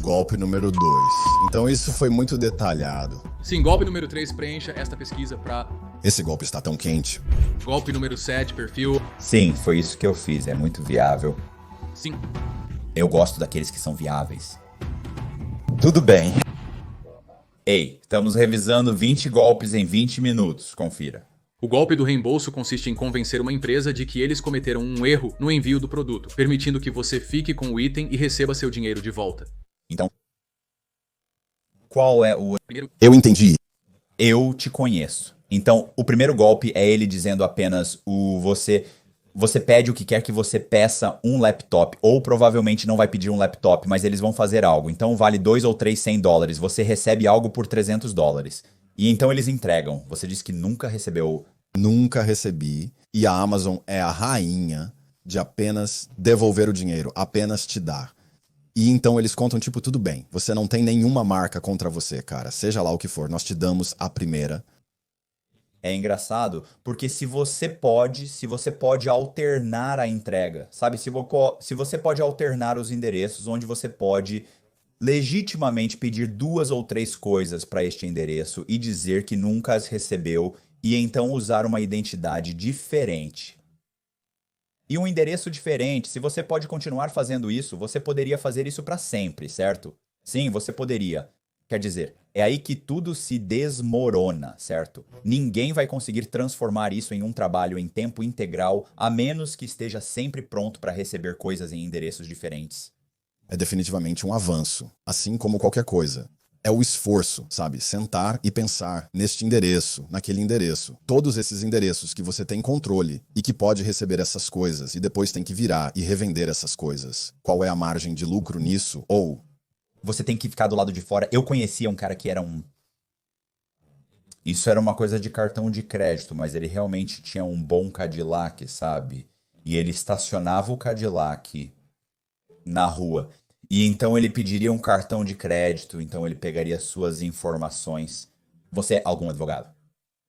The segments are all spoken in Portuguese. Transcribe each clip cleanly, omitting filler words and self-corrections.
Golpe número 2. Então isso foi muito detalhado. Sim, golpe número 3, preencha esta pesquisa para... Esse golpe está tão quente. Golpe número 7, perfil... Sim, foi isso que eu fiz, é muito viável. Sim. Eu gosto daqueles que são viáveis. Tudo bem. Ei, estamos revisando 20 golpes em 20 minutos, confira. O golpe do reembolso consiste em convencer uma empresa de que eles cometeram um erro no envio do produto, permitindo que você fique com o item e receba seu dinheiro de volta. Então, qual é o... Eu entendi. Eu te conheço. Então, o primeiro golpe é ele dizendo apenas o você... Você pede o que quer que você peça um laptop, ou provavelmente não vai pedir um laptop, mas eles vão fazer algo. Então vale 2 ou 3 $100, você recebe algo por $300. E então eles entregam. Você disse que nunca recebeu... Nunca recebi. E a Amazon é a rainha de apenas devolver o dinheiro, apenas te dar. E então eles contam, tipo, tudo bem, você não tem nenhuma marca contra você, cara. Seja lá o que for, nós te damos a primeira. É engraçado, porque se você pode alternar a entrega, sabe? Se você pode alternar os endereços, onde você pode legitimamente pedir 2 ou 3 coisas para este endereço e dizer que nunca as recebeu e então usar uma identidade diferente. E um endereço diferente, se você pode continuar fazendo isso, você poderia fazer isso para sempre, certo? Sim, você poderia. Quer dizer, é aí que tudo se desmorona, certo? Ninguém vai conseguir transformar isso em um trabalho em tempo integral, a menos que esteja sempre pronto para receber coisas em endereços diferentes. É definitivamente um avanço, assim como qualquer coisa. É o esforço, sabe? Sentar e pensar neste endereço, naquele endereço. Todos esses endereços que você tem controle e que pode receber essas coisas e depois tem que virar e revender essas coisas. Qual é a margem de lucro nisso? Ou... Você tem que ficar do lado de fora. Eu conhecia um cara que era Isso era uma coisa de cartão de crédito, mas ele realmente tinha um bom Cadillac, sabe? E ele estacionava o Cadillac na rua. E então ele pediria um cartão de crédito, então ele pegaria suas informações. Você é algum advogado?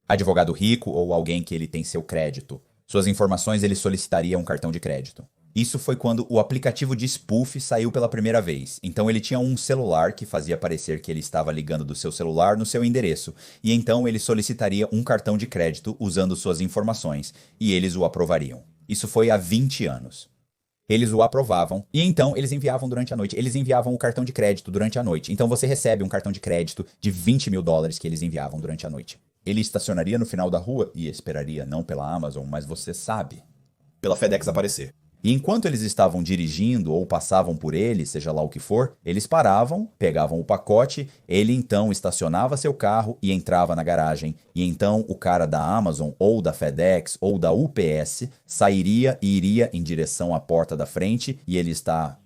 Advogado rico ou alguém que ele tem seu crédito? Suas informações ele solicitaria um cartão de crédito. Isso foi quando o aplicativo de spoof saiu pela primeira vez. Então ele tinha um celular que fazia parecer que ele estava ligando do seu celular no seu endereço. E então ele solicitaria um cartão de crédito usando suas informações. E eles o aprovariam. Isso foi há 20 anos. Eles o aprovavam e então eles enviavam durante a noite. Eles enviavam o cartão de crédito durante a noite. Então você recebe um cartão de crédito de $20 mil que eles enviavam durante a noite. Ele estacionaria no final da rua e esperaria, não pela Amazon, mas você sabe, pela FedEx aparecer. E enquanto eles estavam dirigindo ou passavam por ele, seja lá o que for, eles paravam, pegavam o pacote, ele então estacionava seu carro e entrava na garagem. E então o cara da Amazon, ou da FedEx, ou da UPS, sairia e iria em direção à porta da frente e ele está...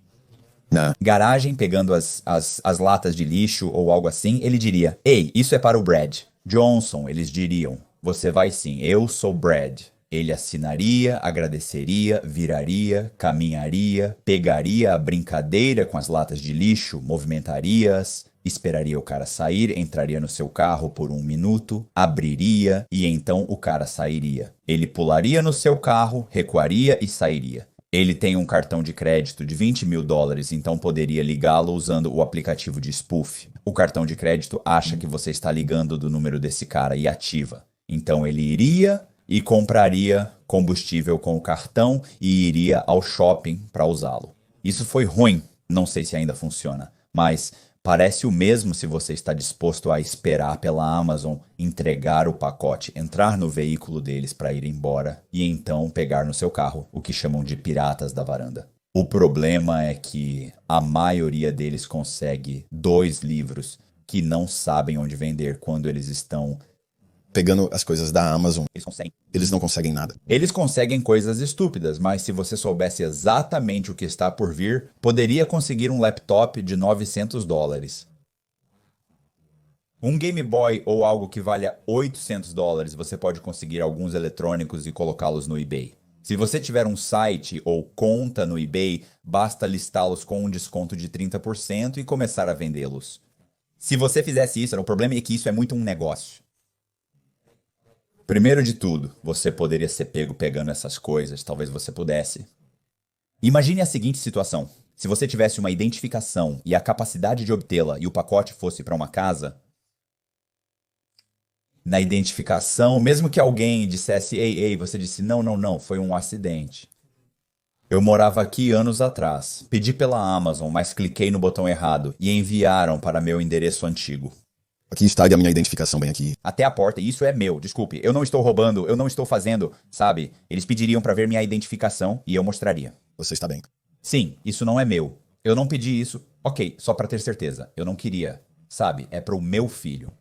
na garagem, pegando as latas de lixo ou algo assim, ele diria: "Ei, isso é para o Brad." Johnson, eles diriam: "Você vai sim, eu sou Brad." Ele assinaria, agradeceria, viraria, caminharia, pegaria a brincadeira com as latas de lixo, movimentaria-as, esperaria o cara sair, entraria no seu carro por 1 minuto, abriria e então o cara sairia. Ele pularia no seu carro, recuaria e sairia. Ele tem um cartão de crédito de $20 mil, então poderia ligá-lo usando o aplicativo de spoof. O cartão de crédito acha que você está ligando do número desse cara e ativa. Então ele iria e compraria combustível com o cartão e iria ao shopping para usá-lo. Isso foi ruim, não sei se ainda funciona, mas parece o mesmo se você está disposto a esperar pela Amazon entregar o pacote, entrar no veículo deles para ir embora e então pegar no seu carro, o que chamam de piratas da varanda. O problema é que a maioria deles consegue 2 livros que não sabem onde vender quando eles estão pegando as coisas da Amazon. Eles não conseguem nada. Eles conseguem coisas estúpidas, mas se você soubesse exatamente o que está por vir, poderia conseguir um laptop de $900. Um Game Boy ou algo que valha $800, você pode conseguir alguns eletrônicos e colocá-los no eBay. Se você tiver um site ou conta no eBay, basta listá-los com um desconto de 30% e começar a vendê-los. Se você fizesse isso, o problema é que isso é muito um negócio. Primeiro de tudo, você poderia ser pego pegando essas coisas, talvez você pudesse. Imagine a seguinte situação. Se você tivesse uma identificação e a capacidade de obtê-la e o pacote fosse para uma casa, na identificação, mesmo que alguém dissesse, ei, você disse, não, foi um acidente. Eu morava aqui anos atrás. Pedi pela Amazon, mas cliquei no botão errado e enviaram para meu endereço antigo. Aqui está a minha identificação bem aqui. Até a porta, e isso é meu, desculpe. Eu não estou roubando, eu não estou fazendo, sabe? Eles pediriam para ver minha identificação e eu mostraria. Você está bem. Sim, isso não é meu. Eu não pedi isso. Ok, só para ter certeza. Eu não queria. Sabe, é pro meu filho.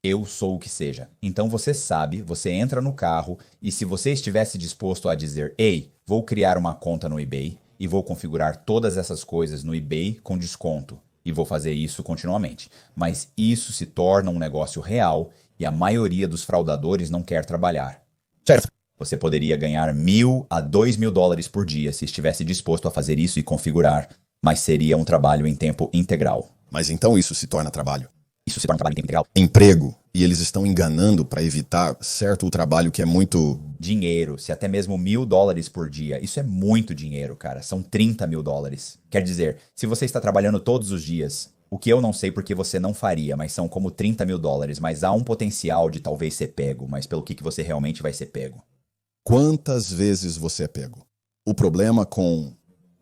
Eu sou o que seja. Então você sabe, você entra no carro e se você estivesse disposto a dizer, ei, vou criar uma conta no eBay e vou configurar todas essas coisas no eBay com desconto e vou fazer isso continuamente. Mas isso se torna um negócio real e a maioria dos fraudadores não quer trabalhar. Certo. Você poderia ganhar $1.000 a $2.000 por dia se estivesse disposto a fazer isso e configurar, mas seria um trabalho em tempo integral. Mas então isso se torna trabalho. Isso se torna um trabalho em tempo integral. Emprego. E eles estão enganando para evitar, certo, o trabalho que é muito... Dinheiro, se até mesmo $1.000 por dia. Isso é muito dinheiro, cara. São $30.000. Quer dizer, se você está trabalhando todos os dias, o que eu não sei porque você não faria, mas são como $30.000, mas há um potencial de talvez ser pego, mas pelo que você realmente vai ser pego. Quantas vezes você é pego? O problema com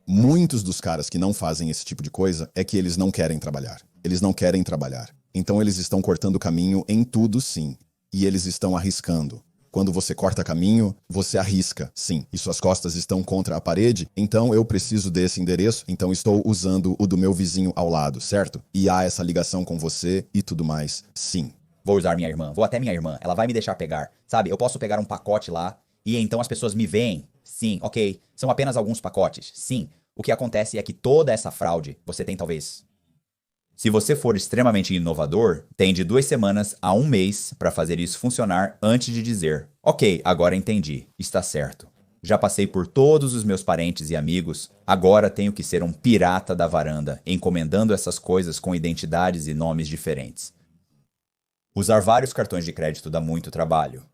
muitos dos caras que não fazem esse tipo de coisa é que eles não querem trabalhar. Eles não querem trabalhar. Então eles estão cortando caminho em tudo, sim. E eles estão arriscando. Quando você corta caminho, você arrisca, sim. E suas costas estão contra a parede, então eu preciso desse endereço, então estou usando o do meu vizinho ao lado, certo? E há essa ligação com você e tudo mais, sim. Vou usar minha irmã, vou até minha irmã, ela vai me deixar pegar. Sabe, eu posso pegar um pacote lá e então as pessoas me veem. Sim, ok, são apenas alguns pacotes, sim. O que acontece é que toda essa fraude, você tem talvez... Se você for extremamente inovador, tem de 2 semanas a 1 mês para fazer isso funcionar antes de dizer, ok, agora entendi, está certo. Já passei por todos os meus parentes e amigos, agora tenho que ser um pirata da varanda, encomendando essas coisas com identidades e nomes diferentes. Usar vários cartões de crédito dá muito trabalho.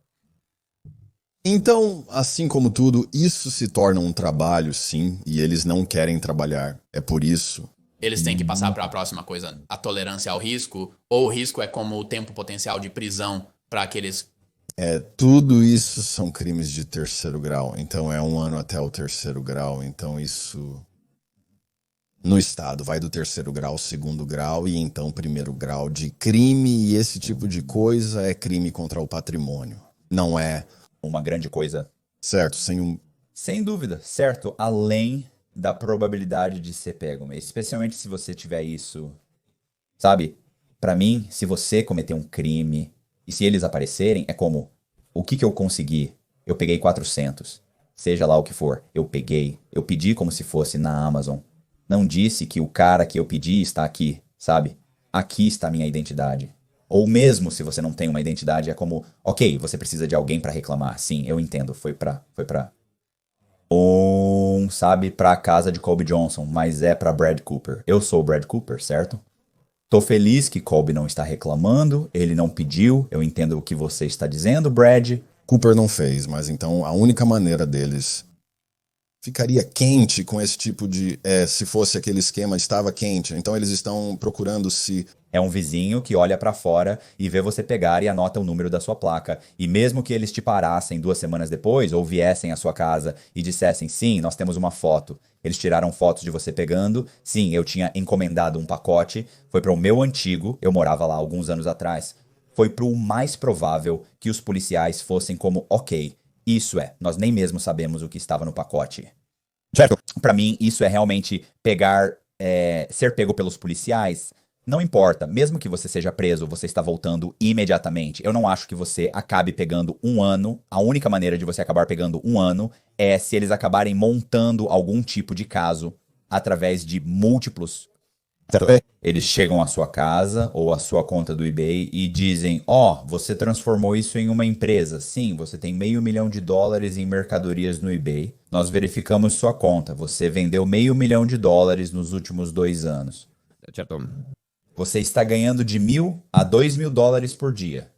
Então, assim como tudo, isso se torna um trabalho, sim, e eles não querem trabalhar. É por isso... Eles têm que passar para a próxima coisa, a tolerância ao risco, ou o risco é como o tempo potencial de prisão para aqueles... Tudo isso são crimes de 3º grau, então é 1 ano até o 3º grau, então isso... No estado, vai do 3º grau, 2º grau e então 1º grau de crime, e esse tipo de coisa é crime contra o patrimônio. Não é... Uma grande coisa. Certo, Sem dúvida, certo, além... da probabilidade de ser pego, especialmente se você tiver isso, sabe? Pra mim, se você cometer um crime e se eles aparecerem, é como, o que eu consegui? Eu peguei 400, seja lá o que for, eu pedi como se fosse na Amazon. Não disse que o cara que eu pedi está aqui, sabe? Aqui está a minha identidade. Ou mesmo se você não tem uma identidade, é como, ok, você precisa de alguém pra reclamar. Sim, eu entendo, foi pra sabe, pra casa de Colby Johnson, mas é pra Brad Cooper. Eu sou o Brad Cooper, certo? Tô feliz que Colby não está reclamando, ele não pediu, eu entendo o que você está dizendo, Brad. Cooper não fez, mas então a única maneira deles ficaria quente com esse tipo de... se fosse aquele esquema, estava quente. Então eles estão procurando se... É um vizinho que olha pra fora e vê você pegar e anota o número da sua placa. E mesmo que eles te parassem 2 semanas depois, ou viessem à sua casa e dissessem, sim, nós temos uma foto. Eles tiraram fotos de você pegando. Sim, eu tinha encomendado um pacote. Foi para o meu antigo, eu morava lá alguns anos atrás. Foi pro mais provável que os policiais fossem como, ok, isso nós nem mesmo sabemos o que estava no pacote. Certo. Pra mim, isso é realmente pegar, ser pego pelos policiais. Não importa, mesmo que você seja preso, você está voltando imediatamente. Eu não acho que você acabe pegando 1 ano. A única maneira de você acabar pegando 1 ano é se eles acabarem montando algum tipo de caso através de múltiplos. Eles chegam à sua casa ou à sua conta do eBay e dizem, você transformou isso em uma empresa. Sim, você tem $500 mil em mercadorias no eBay. Nós verificamos sua conta. Você vendeu $500 mil nos últimos 2 anos. Certo. Você está ganhando de $1.000 a $2.000 por dia.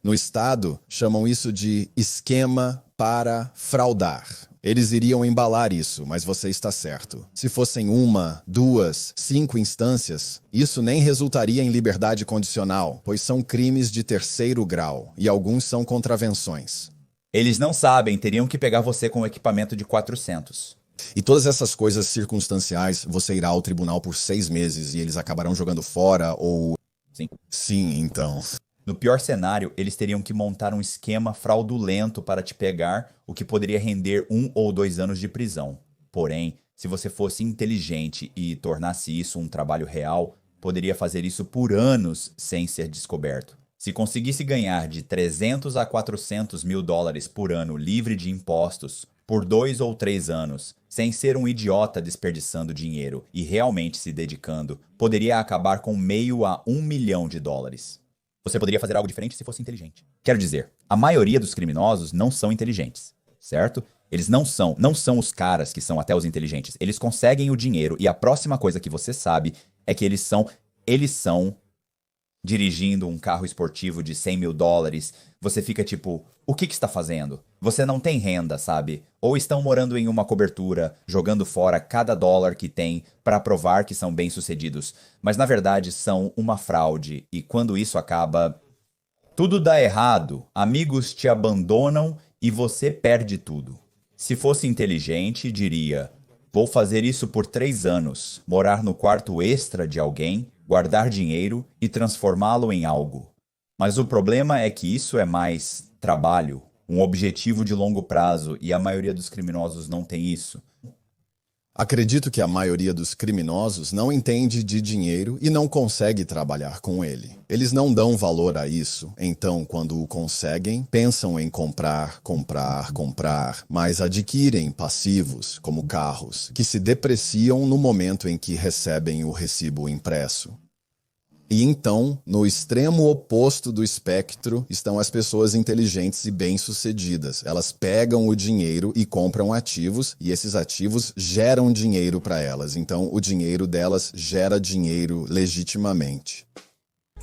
No estado, chamam isso de esquema para fraudar. Eles iriam embalar isso, mas você está certo. Se fossem 1, 2, 5 instâncias, isso nem resultaria em liberdade condicional, pois são crimes de 3º grau, e alguns são contravenções. Eles não sabem, teriam que pegar você com o equipamento de 400. E todas essas coisas circunstanciais, você irá ao tribunal por 6 meses e eles acabarão jogando fora ou... Sim. Sim, então. No pior cenário, eles teriam que montar um esquema fraudulento para te pegar, o que poderia render 1 ou 2 anos de prisão. Porém, se você fosse inteligente e tornasse isso um trabalho real, poderia fazer isso por anos sem ser descoberto. Se conseguisse ganhar de 300 a 400 mil dólares por ano livre de impostos, por 2 ou 3 anos, sem ser um idiota desperdiçando dinheiro e realmente se dedicando, poderia acabar com meio a 1 milhão de dólares. Você poderia fazer algo diferente se fosse inteligente. Quero dizer, a maioria dos criminosos não são inteligentes, certo? Eles não são os caras que são até os inteligentes. Eles conseguem o dinheiro e a próxima coisa que você sabe é que eles são dirigindo um carro esportivo de 100 mil dólares. Você fica tipo, o que está fazendo? Você não tem renda, sabe? Ou estão morando em uma cobertura, jogando fora cada dólar que tem para provar que são bem-sucedidos. Mas na verdade são uma fraude. E quando isso acaba, tudo dá errado. Amigos te abandonam e você perde tudo. Se fosse inteligente, diria, vou fazer isso por 3 anos. Morar no quarto extra de alguém, guardar dinheiro e transformá-lo em algo. Mas o problema é que isso é mais trabalho, um objetivo de longo prazo, e a maioria dos criminosos não tem isso. Acredito que a maioria dos criminosos não entende de dinheiro e não consegue trabalhar com ele. Eles não dão valor a isso, então quando o conseguem, pensam em comprar, mas adquirem passivos, como carros, que se depreciam no momento em que recebem o recibo impresso. E então, no extremo oposto do espectro, estão as pessoas inteligentes e bem-sucedidas. Elas pegam o dinheiro e compram ativos, e esses ativos geram dinheiro para elas. Então, o dinheiro delas gera dinheiro legitimamente.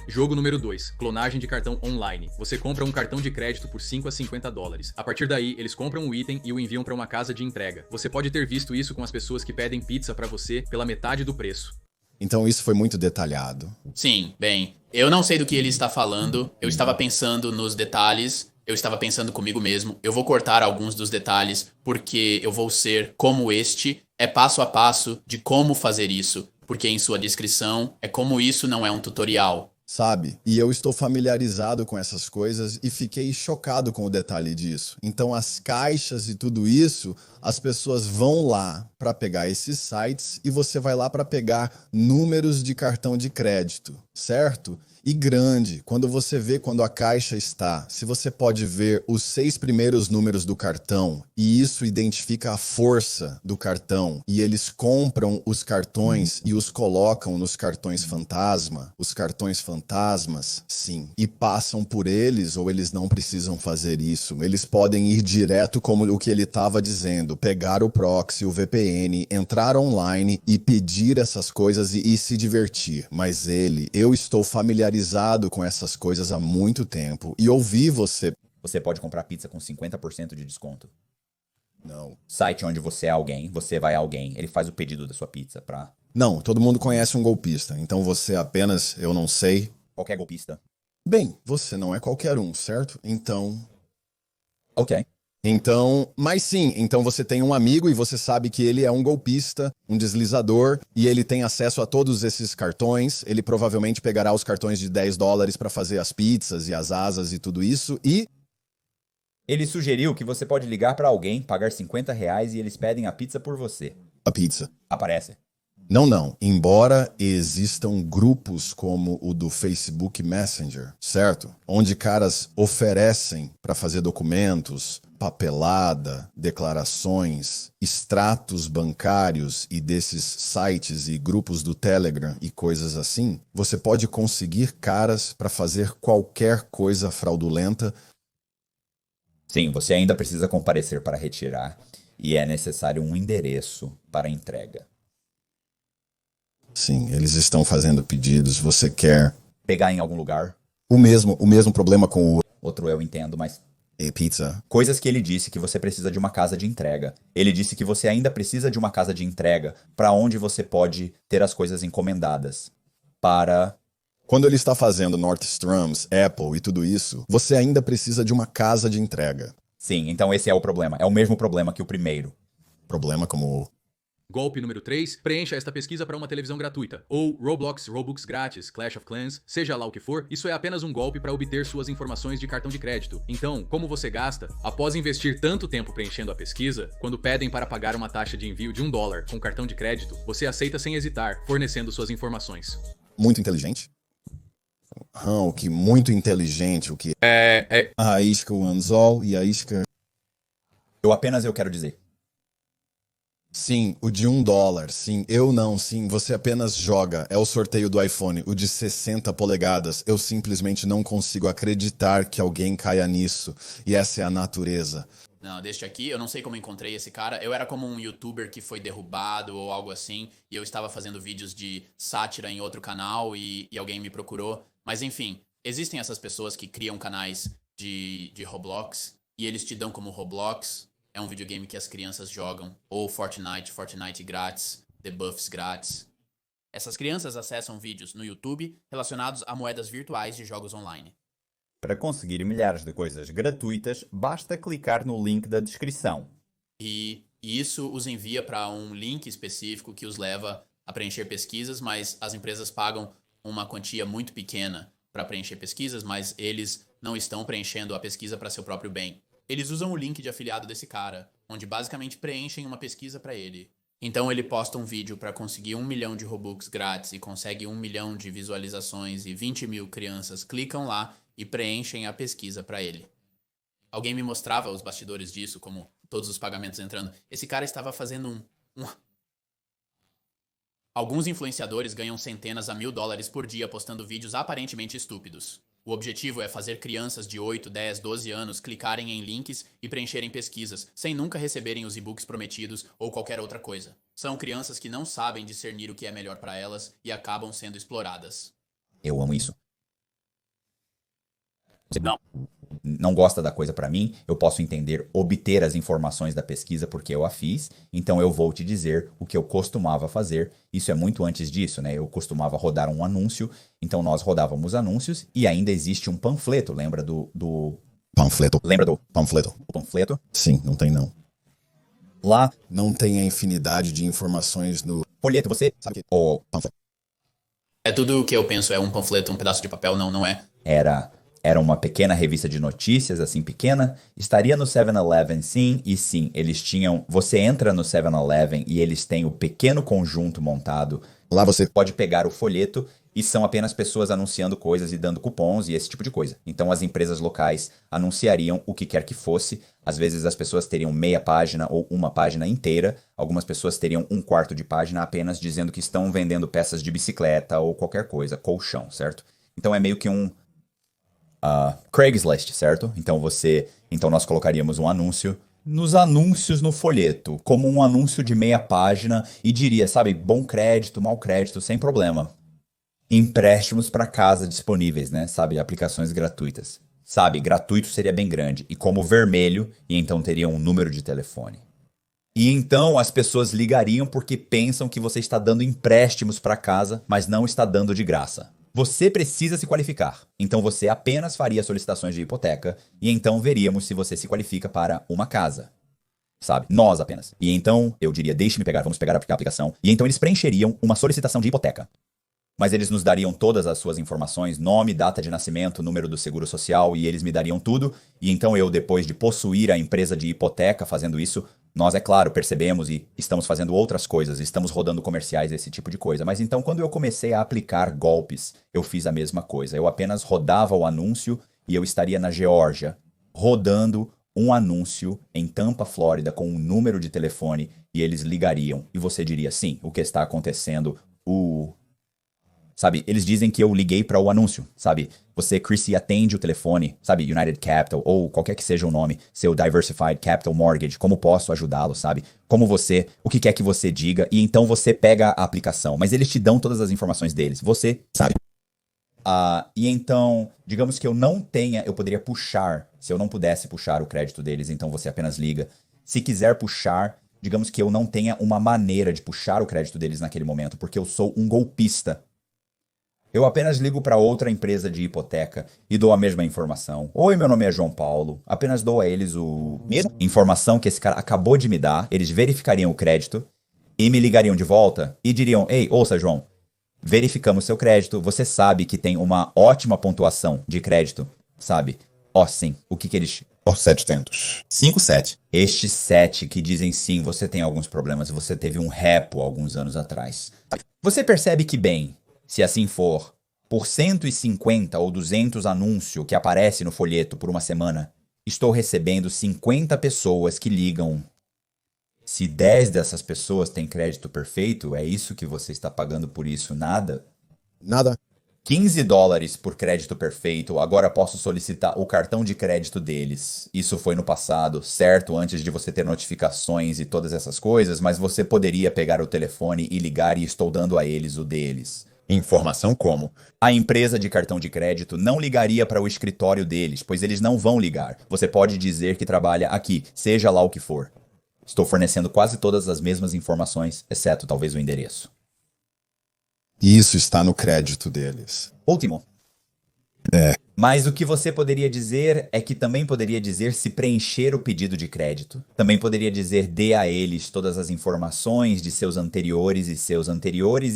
Jogo número 2. Clonagem de cartão online. Você compra um cartão de crédito por 5 a 50 dólares. A partir daí, eles compram o item e o enviam para uma casa de entrega. Você pode ter visto isso com as pessoas que pedem pizza para você pela metade do preço. Então isso foi muito detalhado. Sim, bem, eu não sei do que ele está falando, eu estava pensando nos detalhes, eu estava pensando comigo mesmo, eu vou cortar alguns dos detalhes porque eu vou ser como este, é passo a passo de como fazer isso, porque em sua descrição é como isso não é um tutorial. Sabe? E eu estou familiarizado com essas coisas e fiquei chocado com o detalhe disso. Então as caixas e tudo isso, as pessoas vão lá para pegar esses sites e você vai lá para pegar números de cartão de crédito, certo? E grande, quando você vê quando a caixa está, se você pode ver os 6 primeiros números do cartão e isso identifica a força do cartão e eles compram os cartões e os colocam nos cartões fantasma, os cartões fantasmas, sim, e passam por eles ou eles não precisam fazer isso, eles podem ir direto como o que ele estava dizendo, pegar o proxy, o VPN, entrar online e pedir essas coisas e se divertir, mas eu estou familiarizado com essas coisas há muito tempo e ouvi você... Você pode comprar pizza com 50% de desconto. Não. Site onde você é alguém, você vai a alguém, ele faz o pedido da sua pizza pra... Não, todo mundo conhece um golpista, então você apenas, eu não sei... Qualquer golpista. Bem, você não é qualquer um, certo? Então... Ok. Mas sim, então você tem um amigo e você sabe que ele é um golpista, um deslizador, e ele tem acesso a todos esses cartões, ele provavelmente pegará os cartões de 10 dólares para fazer as pizzas e as asas e tudo isso, e... Ele sugeriu que você pode ligar para alguém, pagar R$50 e eles pedem a pizza por você. A pizza. Aparece. Não. Embora existam grupos como o do Facebook Messenger, certo? Onde caras oferecem para fazer documentos, papelada, declarações, extratos bancários e desses sites e grupos do Telegram e coisas assim, você pode conseguir caras para fazer qualquer coisa fraudulenta. Sim, você ainda precisa comparecer para retirar e é necessário um endereço para entrega. Sim, eles estão fazendo pedidos, você quer... Pegar em algum lugar. O mesmo problema com o... Outro eu entendo, mas E pizza. Coisas que ele disse que você precisa de uma casa de entrega. Ele disse que você ainda precisa de uma casa de entrega para onde você pode ter as coisas encomendadas. Para... Quando ele está fazendo Nordstrom's, Apple e tudo isso, você ainda precisa de uma casa de entrega. Sim, então esse é o problema. É o mesmo problema que o primeiro. Problema como... Golpe número 3, preencha esta pesquisa para uma televisão gratuita. Ou Roblox, Robux grátis, Clash of Clans, seja lá o que for, isso é apenas um golpe para obter suas informações de cartão de crédito. Então, como você gasta? Após investir tanto tempo preenchendo a pesquisa, quando pedem para pagar uma taxa de envio de $1 com cartão de crédito, você aceita sem hesitar, fornecendo suas informações. Muito inteligente? O que muito inteligente, o que... A isca, o anzol e a isca... Eu quero dizer. Sim, o de $1, sim, eu não, sim, você apenas joga, é o sorteio do iPhone, o de 60 polegadas, eu simplesmente não consigo acreditar que alguém caia nisso, e essa é a natureza. Não, deste aqui, eu não sei como encontrei esse cara, eu era como um youtuber que foi derrubado ou algo assim, e eu estava fazendo vídeos de sátira em outro canal e alguém me procurou, mas enfim, existem essas pessoas que criam canais de Roblox, e eles te dão como Roblox... É um videogame que as crianças jogam. Ou Fortnite grátis, The Buffs grátis. Essas crianças acessam vídeos no YouTube relacionados a moedas virtuais de jogos online. Para conseguir milhares de coisas gratuitas, basta clicar no link da descrição. E isso os envia para um link específico que os leva a preencher pesquisas, mas as empresas pagam uma quantia muito pequena para preencher pesquisas, mas eles não estão preenchendo a pesquisa para seu próprio bem. Eles usam o link de afiliado desse cara, onde basicamente preenchem uma pesquisa para ele. Então ele posta um vídeo para conseguir 1 milhão de Robux grátis e consegue 1 milhão de visualizações e 20 mil crianças clicam lá e preenchem a pesquisa para ele. Alguém me mostrava os bastidores disso, como todos os pagamentos entrando. Esse cara estava fazendo Alguns influenciadores ganham centenas a $1.000 por dia postando vídeos aparentemente estúpidos. O objetivo é fazer crianças de 8, 10, 12 anos clicarem em links e preencherem pesquisas, sem nunca receberem os e-books prometidos ou qualquer outra coisa. São crianças que não sabem discernir o que é melhor para elas e acabam sendo exploradas. Eu amo isso. Você não gosta da coisa pra mim, eu posso entender, obter as informações da pesquisa porque eu a fiz, então eu vou te dizer o que eu costumava fazer. Isso é muito antes disso, né? Eu costumava rodar um anúncio, então nós rodávamos anúncios e ainda existe um panfleto, lembra do... Panfleto. Lembra do... Panfleto. O panfleto? Sim, não tem não. Lá... Não tem a infinidade de informações no... Folheto, você sabe que... O panfleto. É tudo o que eu penso, é um panfleto, um pedaço de papel, não é. Era uma pequena revista de notícias, assim, pequena. Estaria no 7-Eleven, sim. E sim, eles tinham... Você entra no 7-Eleven e eles têm o pequeno conjunto montado. Lá você pode pegar o folheto e são apenas pessoas anunciando coisas e dando cupons e esse tipo de coisa. Então as empresas locais anunciariam o que quer que fosse. Às vezes as pessoas teriam meia página ou uma página inteira. Algumas pessoas teriam um quarto de página apenas dizendo que estão vendendo peças de bicicleta ou qualquer coisa, colchão, certo? Então é meio que um... Craigslist, certo? Então nós colocaríamos um anúncio nos anúncios no folheto, como um anúncio de meia página e diria, sabe, bom crédito, mau crédito, sem problema. Empréstimos para casa disponíveis, né? Sabe, aplicações gratuitas. Sabe, gratuito seria bem grande e como vermelho, e então teria um número de telefone. E então as pessoas ligariam porque pensam que você está dando empréstimos para casa, mas não está dando de graça. Você precisa se qualificar. Então você apenas faria solicitações de hipoteca e então veríamos se você se qualifica para uma casa. Sabe? Nós apenas. E então eu diria, deixe-me pegar, vamos pegar a aplicação. E então eles preencheriam uma solicitação de hipoteca. Mas eles nos dariam todas as suas informações, nome, data de nascimento, número do seguro social e eles me dariam tudo. E então eu, depois de possuir a empresa de hipoteca fazendo isso, nós, é claro, percebemos e estamos fazendo outras coisas, estamos rodando comerciais, esse tipo de coisa. Mas então, quando eu comecei a aplicar golpes, eu fiz a mesma coisa. Eu apenas rodava o anúncio e eu estaria na Geórgia, rodando um anúncio em Tampa, Flórida, com um número de telefone e eles ligariam. E você diria, sim, o que está acontecendo? Sabe, eles dizem que eu liguei para o anúncio, sabe? Você, Chrissy, atende o telefone, sabe? United Capital, ou qualquer que seja o nome, seu Diversified Capital Mortgage, como posso ajudá-lo, sabe? O que quer que você diga, e então você pega a aplicação. Mas eles te dão todas as informações deles, você sabe? E então, digamos que eu não tenha, eu poderia puxar, se eu não pudesse puxar o crédito deles, então você apenas liga. Se quiser puxar, digamos que eu não tenha uma maneira de puxar o crédito deles naquele momento, porque eu sou um golpista. Eu apenas ligo para outra empresa de hipoteca e dou a mesma informação. Oi, meu nome é João Paulo. Apenas dou a eles a mesma informação que esse cara acabou de me dar. Eles verificariam o crédito e me ligariam de volta e diriam: ei, ouça, João, verificamos seu crédito. Você sabe que tem uma ótima pontuação de crédito, sabe? Sim. O que eles... 700. 57. Estes 7 que dizem sim, você tem alguns problemas. Você teve um repo alguns anos atrás. Você percebe que, bem... Se assim for, por 150 ou 200 anúncios que aparece no folheto por uma semana, estou recebendo 50 pessoas que ligam. Se 10 dessas pessoas têm crédito perfeito, é isso que você está pagando por isso? Nada? Nada. $15 por crédito perfeito, agora posso solicitar o cartão de crédito deles. Isso foi no passado, certo? Antes de você ter notificações e todas essas coisas, mas você poderia pegar o telefone e ligar e estou dando a eles o deles. Informação como? A empresa de cartão de crédito não ligaria para o escritório deles, pois eles não vão ligar. Você pode dizer que trabalha aqui, seja lá o que for. Estou fornecendo quase todas as mesmas informações, exceto talvez o endereço. Isso está no crédito deles. Último. Mas o que você poderia dizer é que também poderia dizer se preencher o pedido de crédito. Também poderia dizer dê a eles todas as informações de seus anteriores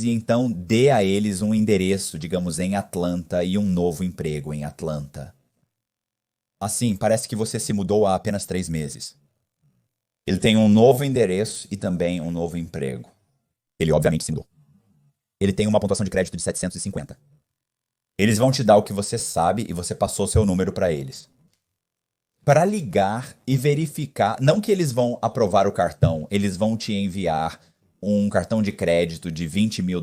e então dê a eles um endereço, digamos, em Atlanta e um novo emprego em Atlanta. Assim, parece que você se mudou há apenas 3 meses. Ele tem um novo endereço e também um novo emprego. Ele obviamente se mudou. Ele tem uma pontuação de crédito de 750. Eles vão te dar o que você sabe e você passou seu número para eles. Para ligar e verificar, não que eles vão aprovar o cartão, eles vão te enviar um cartão de crédito de $20 mil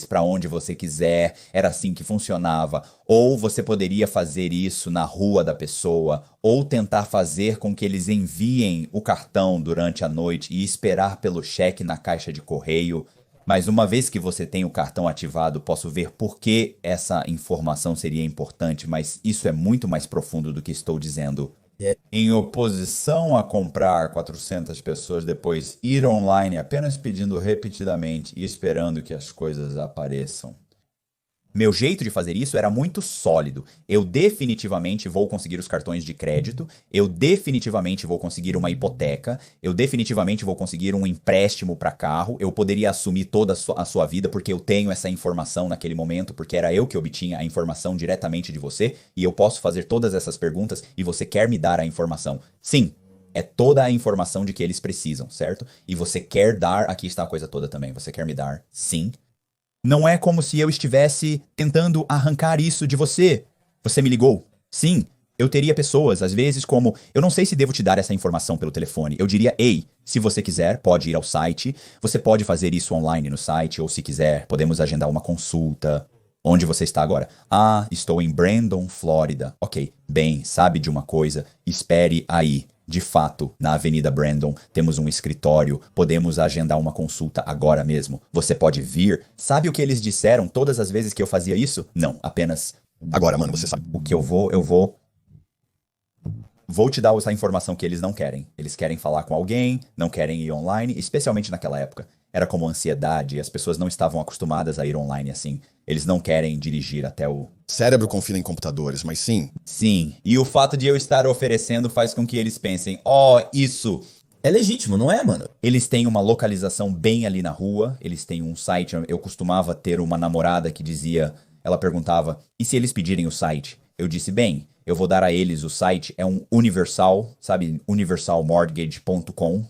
para onde você quiser, era assim que funcionava. Ou você poderia fazer isso na rua da pessoa, ou tentar fazer com que eles enviem o cartão durante a noite e esperar pelo cheque na caixa de correio. Mas uma vez que você tem o cartão ativado, posso ver por que essa informação seria importante, mas isso é muito mais profundo do que estou dizendo. Em oposição a comprar 400 pessoas depois ir online apenas pedindo repetidamente e esperando que as coisas apareçam. Meu jeito de fazer isso era muito sólido. Eu definitivamente vou conseguir os cartões de crédito, eu definitivamente vou conseguir uma hipoteca, eu definitivamente vou conseguir um empréstimo para carro, eu poderia assumir toda a sua vida porque eu tenho essa informação naquele momento, porque era eu que obtinha a informação diretamente de você, e eu posso fazer todas essas perguntas e você quer me dar a informação. Sim, é toda a informação de que eles precisam, certo? E você quer dar, aqui está a coisa toda também, você quer me dar, sim. Não é como se eu estivesse tentando arrancar isso de você. Você me ligou. Sim, eu teria pessoas, às vezes, como... Eu não sei se devo te dar essa informação pelo telefone. Eu diria, ei, se você quiser, pode ir ao site. Você pode fazer isso online no site, ou se quiser, podemos agendar uma consulta. Onde você está agora? Estou em Brandon, Flórida. Ok, bem, sabe de uma coisa? Espere aí. De fato, na Avenida Brandon, temos um escritório, podemos agendar uma consulta agora mesmo. Você pode vir? Sabe o que eles disseram todas as vezes que eu fazia isso? Não, apenas... Agora, mano, você sabe. O que eu vou te dar essa informação que eles não querem. Eles querem falar com alguém, não querem ir online, especialmente naquela época. Era como ansiedade, as pessoas não estavam acostumadas a ir online assim. Eles não querem dirigir até o... Cérebro confia em computadores, mas sim. Sim, e o fato de eu estar oferecendo faz com que eles pensem, isso... É legítimo, não é, mano? Eles têm uma localização bem ali na rua, eles têm um site, eu costumava ter uma namorada que dizia, ela perguntava, e se eles pedirem o site? Eu disse, bem, eu vou dar a eles o site, é um universal, sabe, universalmortgage.com.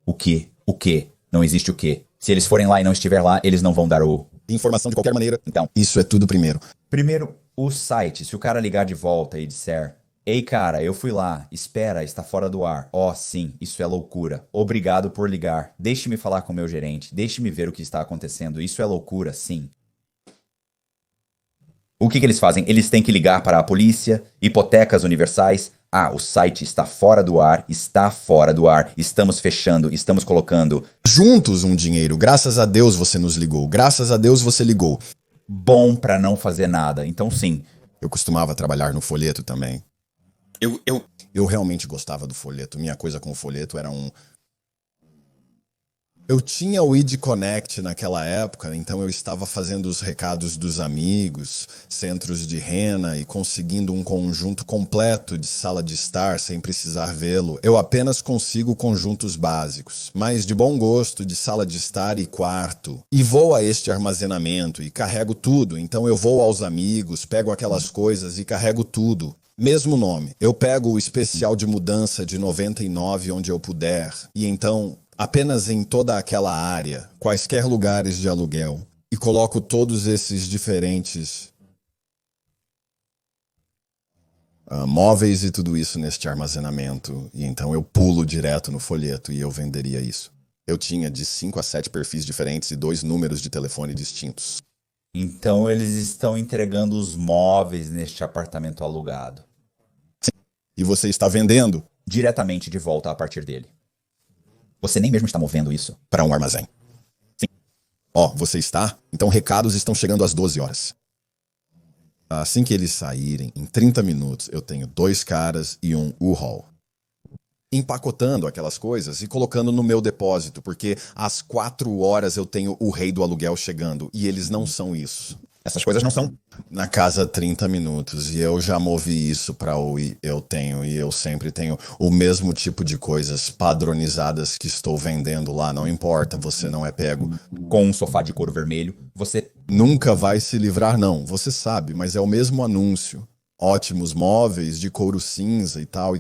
O quê? O quê? Não existe o quê? Se eles forem lá e não estiver lá, eles não vão dar o... Informação de qualquer maneira. Então, isso é tudo primeiro. Primeiro, o site. Se o cara ligar de volta e disser, ei cara, eu fui lá, espera, está fora do ar. Sim, isso é loucura. Obrigado por ligar. Deixe-me falar com o meu gerente. Deixe-me ver o que está acontecendo. Isso é loucura, sim. O que eles fazem? Eles têm que ligar para a polícia, hipotecas universais. O site está fora do ar, estamos fechando, estamos colocando... Juntos um dinheiro, graças a Deus você nos ligou, graças a Deus você ligou. bom pra não fazer nada. Então, sim. Eu costumava trabalhar no folheto também. Eu realmente gostava do folheto. Minha coisa com o folheto era um... Eu tinha o id Connect naquela época, então eu estava fazendo os recados dos amigos, centros de rena e conseguindo um conjunto completo de sala de estar sem precisar vê-lo. Eu apenas consigo conjuntos básicos, mas de bom gosto de sala de estar e quarto. E vou a este armazenamento e carrego tudo, então eu vou aos amigos, pego aquelas coisas e carrego tudo. Mesmo nome. Eu pego o especial de mudança de 99 onde eu puder, e então... apenas em toda aquela área, quaisquer lugares de aluguel, e coloco todos esses diferentes móveis e tudo isso neste armazenamento, e então eu pulo direto no folheto e eu venderia isso. Eu tinha de 5 a 7 perfis diferentes e 2 números de telefone distintos. Então eles estão entregando os móveis neste apartamento alugado. Sim. E você está vendendo? Diretamente de volta a partir dele. Você nem mesmo está movendo isso. Para um armazém. Sim. Ó, você está? Então recados estão chegando às 12 horas. Assim que eles saírem, em 30 minutos, eu tenho 2 caras e um U-Haul. Empacotando aquelas coisas e colocando no meu depósito, porque às 4 horas eu tenho o rei do aluguel chegando, e eles não são isso. Essas coisas não são... Na casa 30 minutos, e eu já movi isso para o eu tenho, e eu sempre tenho o mesmo tipo de coisas padronizadas que estou vendendo lá, não importa, você não é pego. Com um sofá de couro vermelho, você... Nunca vai se livrar não, você sabe, mas é o mesmo anúncio. Ótimos móveis de couro cinza e tal,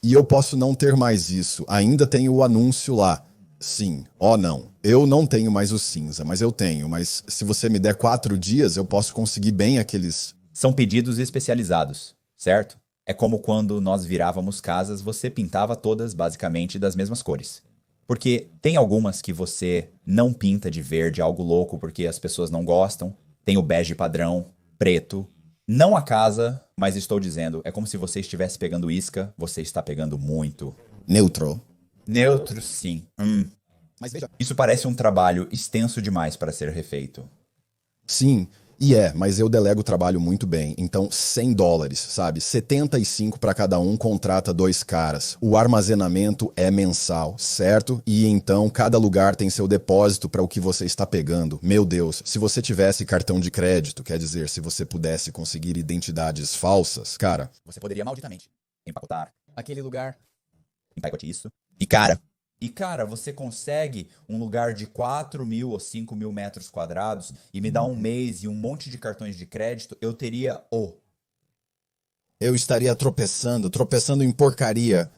e eu posso não ter mais isso, ainda tenho o anúncio lá. Sim, não. Eu não tenho mais o cinza, mas eu tenho. Mas se você me der 4 dias, eu posso conseguir bem aqueles... São pedidos especializados, certo? É como quando nós virávamos casas, você pintava todas basicamente das mesmas cores. Porque tem algumas que você não pinta de verde, algo louco, porque as pessoas não gostam. Tem o bege padrão, preto. Não a casa, mas estou dizendo, é como se você estivesse pegando isca, você está pegando muito. Neutro. Neutro, sim. Mas veja... Isso parece um trabalho extenso demais para ser refeito. Sim, mas eu delego o trabalho muito bem. Então, $100, sabe? 75 para cada um, contrata 2 caras. O armazenamento é mensal, certo? E então, cada lugar tem seu depósito para o que você está pegando. Meu Deus, se você tivesse cartão de crédito, quer dizer, se você pudesse conseguir identidades falsas, cara... Você poderia malditamente empacotar Aquele lugar. empacote isso. E cara, você consegue um lugar de 4.000 ou 5.000 metros quadrados e me dá um mês e um monte de cartões de crédito, eu teria Eu estaria tropeçando em porcaria.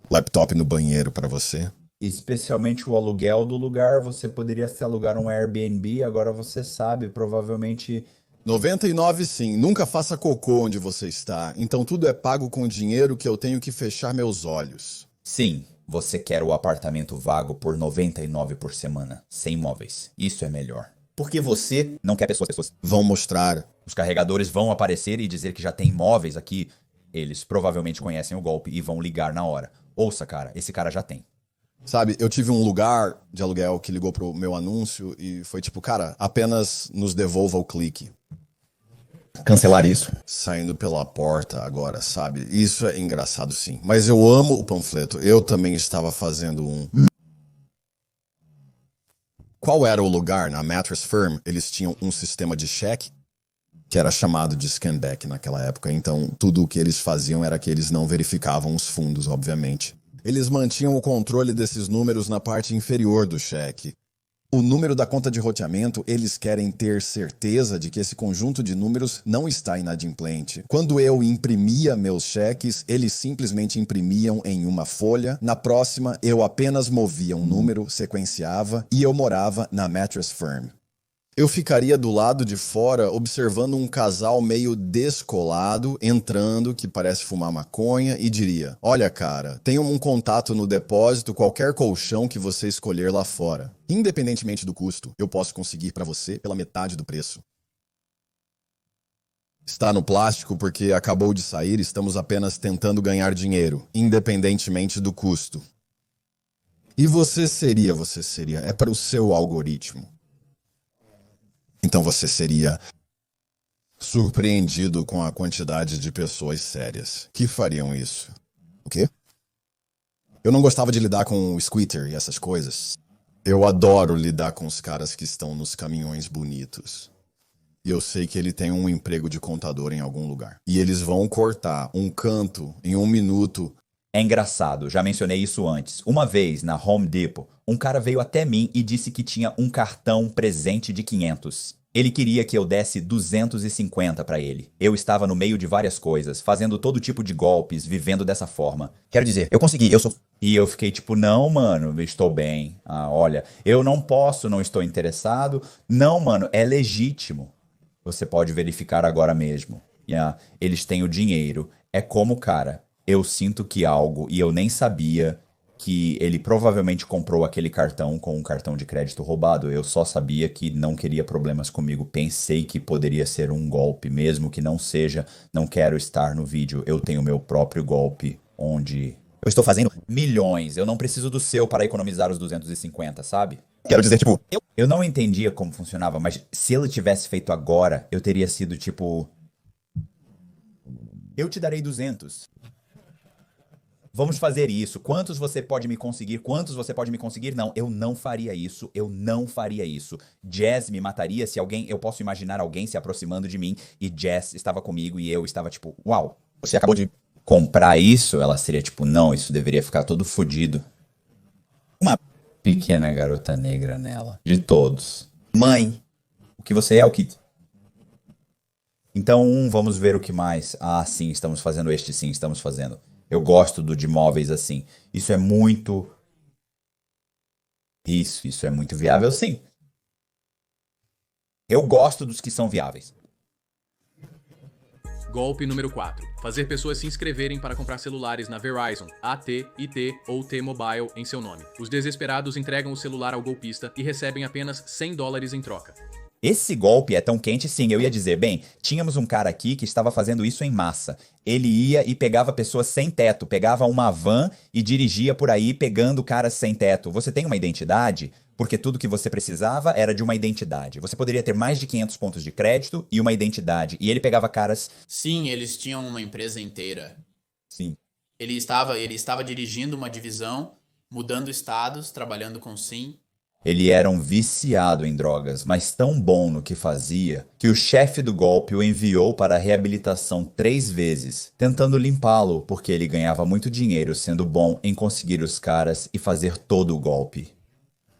Laptop no banheiro para você. Especialmente o aluguel do lugar, você poderia se alugar um Airbnb, agora você sabe, provavelmente... 99 sim, nunca faça cocô onde você está. Então tudo é pago com dinheiro que eu tenho que fechar meus olhos. Sim, você quer o apartamento vago por 99 por semana, sem móveis. Isso é melhor. Porque você não quer pessoas. Vão mostrar. Os carregadores vão aparecer e dizer que já tem móveis aqui. Eles provavelmente conhecem o golpe e vão ligar na hora. Ouça, cara, esse cara já tem. Sabe, eu tive um lugar de aluguel que ligou pro meu anúncio e foi tipo, cara, apenas nos devolva o clique. Cancelar isso. Saindo pela porta agora, sabe? Isso é engraçado sim. Mas eu amo o panfleto. Eu também estava fazendo um... Qual era o lugar? Na Mattress Firm, eles tinham um sistema de cheque que era chamado de scanback naquela época. Então, tudo o que eles faziam era que eles não verificavam os fundos, obviamente. Eles mantinham o controle desses números na parte inferior do cheque. O número da conta de roteamento, eles querem ter certeza de que esse conjunto de números não está inadimplente. Quando eu imprimia meus cheques, eles simplesmente imprimiam em uma folha. Na próxima, eu apenas movia um número, sequenciava e eu morava na Mattress Firm. Eu ficaria do lado de fora observando um casal meio descolado entrando, que parece fumar maconha, e diria: olha, cara, tenho um contato no depósito, qualquer colchão que você escolher lá fora. Independentemente do custo, eu posso conseguir para você pela metade do preço. Está no plástico porque acabou de sair, estamos apenas tentando ganhar dinheiro, independentemente do custo. E você seria, é para o seu algoritmo. Então você seria surpreendido com a quantidade de pessoas sérias que fariam isso. O quê? Eu não gostava de lidar com o Squitter e essas coisas. Eu adoro lidar com os caras que estão nos caminhões bonitos. E eu sei que ele tem um emprego de contador em algum lugar. E eles vão cortar um canto em 1 minuto. É engraçado, já mencionei isso antes. Uma vez, na Home Depot, um cara veio até mim e disse que tinha um cartão presente de 500. Ele queria que eu desse 250 pra ele. Eu estava no meio de várias coisas, fazendo todo tipo de golpes, vivendo dessa forma. Quero dizer, eu consegui, eu sou... E eu fiquei tipo, não, mano, eu estou bem. Ah, olha, eu não posso, não estou interessado. Não, mano, é legítimo. Você pode verificar agora mesmo. Yeah, eles têm o dinheiro. É como, cara, eu sinto que algo, e eu nem sabia que ele provavelmente comprou aquele cartão com um cartão de crédito roubado. Eu só sabia que não queria problemas comigo. Pensei que poderia ser um golpe, mesmo que não seja. Não quero estar no vídeo. Eu tenho meu próprio golpe, onde Eu estou fazendo... milhões. Eu não preciso do seu para economizar os 250, sabe? Quero dizer, tipo... Eu não entendia como funcionava, mas se ele tivesse feito agora, eu teria sido tipo... Eu te darei 200. Vamos fazer isso. Quantos você pode me conseguir? Quantos você pode me conseguir? Não, eu não faria isso. Eu não faria isso. Jazz me mataria se alguém... Eu posso imaginar alguém se aproximando de mim e Jazz estava comigo e eu estava tipo... Uau, Você acabou de... comprar isso? Ela seria tipo... Não, isso deveria ficar todo fodido. Uma pequena garota negra nela. De todos. Mãe. O que você é, o que... Então, vamos ver o que mais. Ah, sim, estamos fazendo este, sim, estamos fazendo. Eu gosto de móveis assim. Isso é muito... Isso é muito viável, sim. Eu gosto dos que são viáveis. Golpe número 4. Fazer pessoas se inscreverem para comprar celulares na Verizon, AT, IT ou T-Mobile em seu nome. Os desesperados entregam o celular ao golpista e recebem apenas $100 em troca. Esse golpe é tão quente, sim, eu ia dizer, bem, tínhamos um cara aqui que estava fazendo isso em massa. Ele ia e pegava pessoas sem teto, pegava uma van e dirigia por aí pegando caras sem teto. Você tem uma identidade? Porque tudo que você precisava era de uma identidade. Você poderia ter mais de 500 pontos de crédito e uma identidade. E ele pegava caras... Sim, eles tinham uma empresa inteira. Sim. Ele estava dirigindo uma divisão, mudando estados, trabalhando com SIM. Ele era um viciado em drogas, mas tão bom no que fazia, que o chefe do golpe o enviou para a reabilitação 3 vezes, tentando limpá-lo, porque ele ganhava muito dinheiro sendo bom em conseguir os caras e fazer todo o golpe.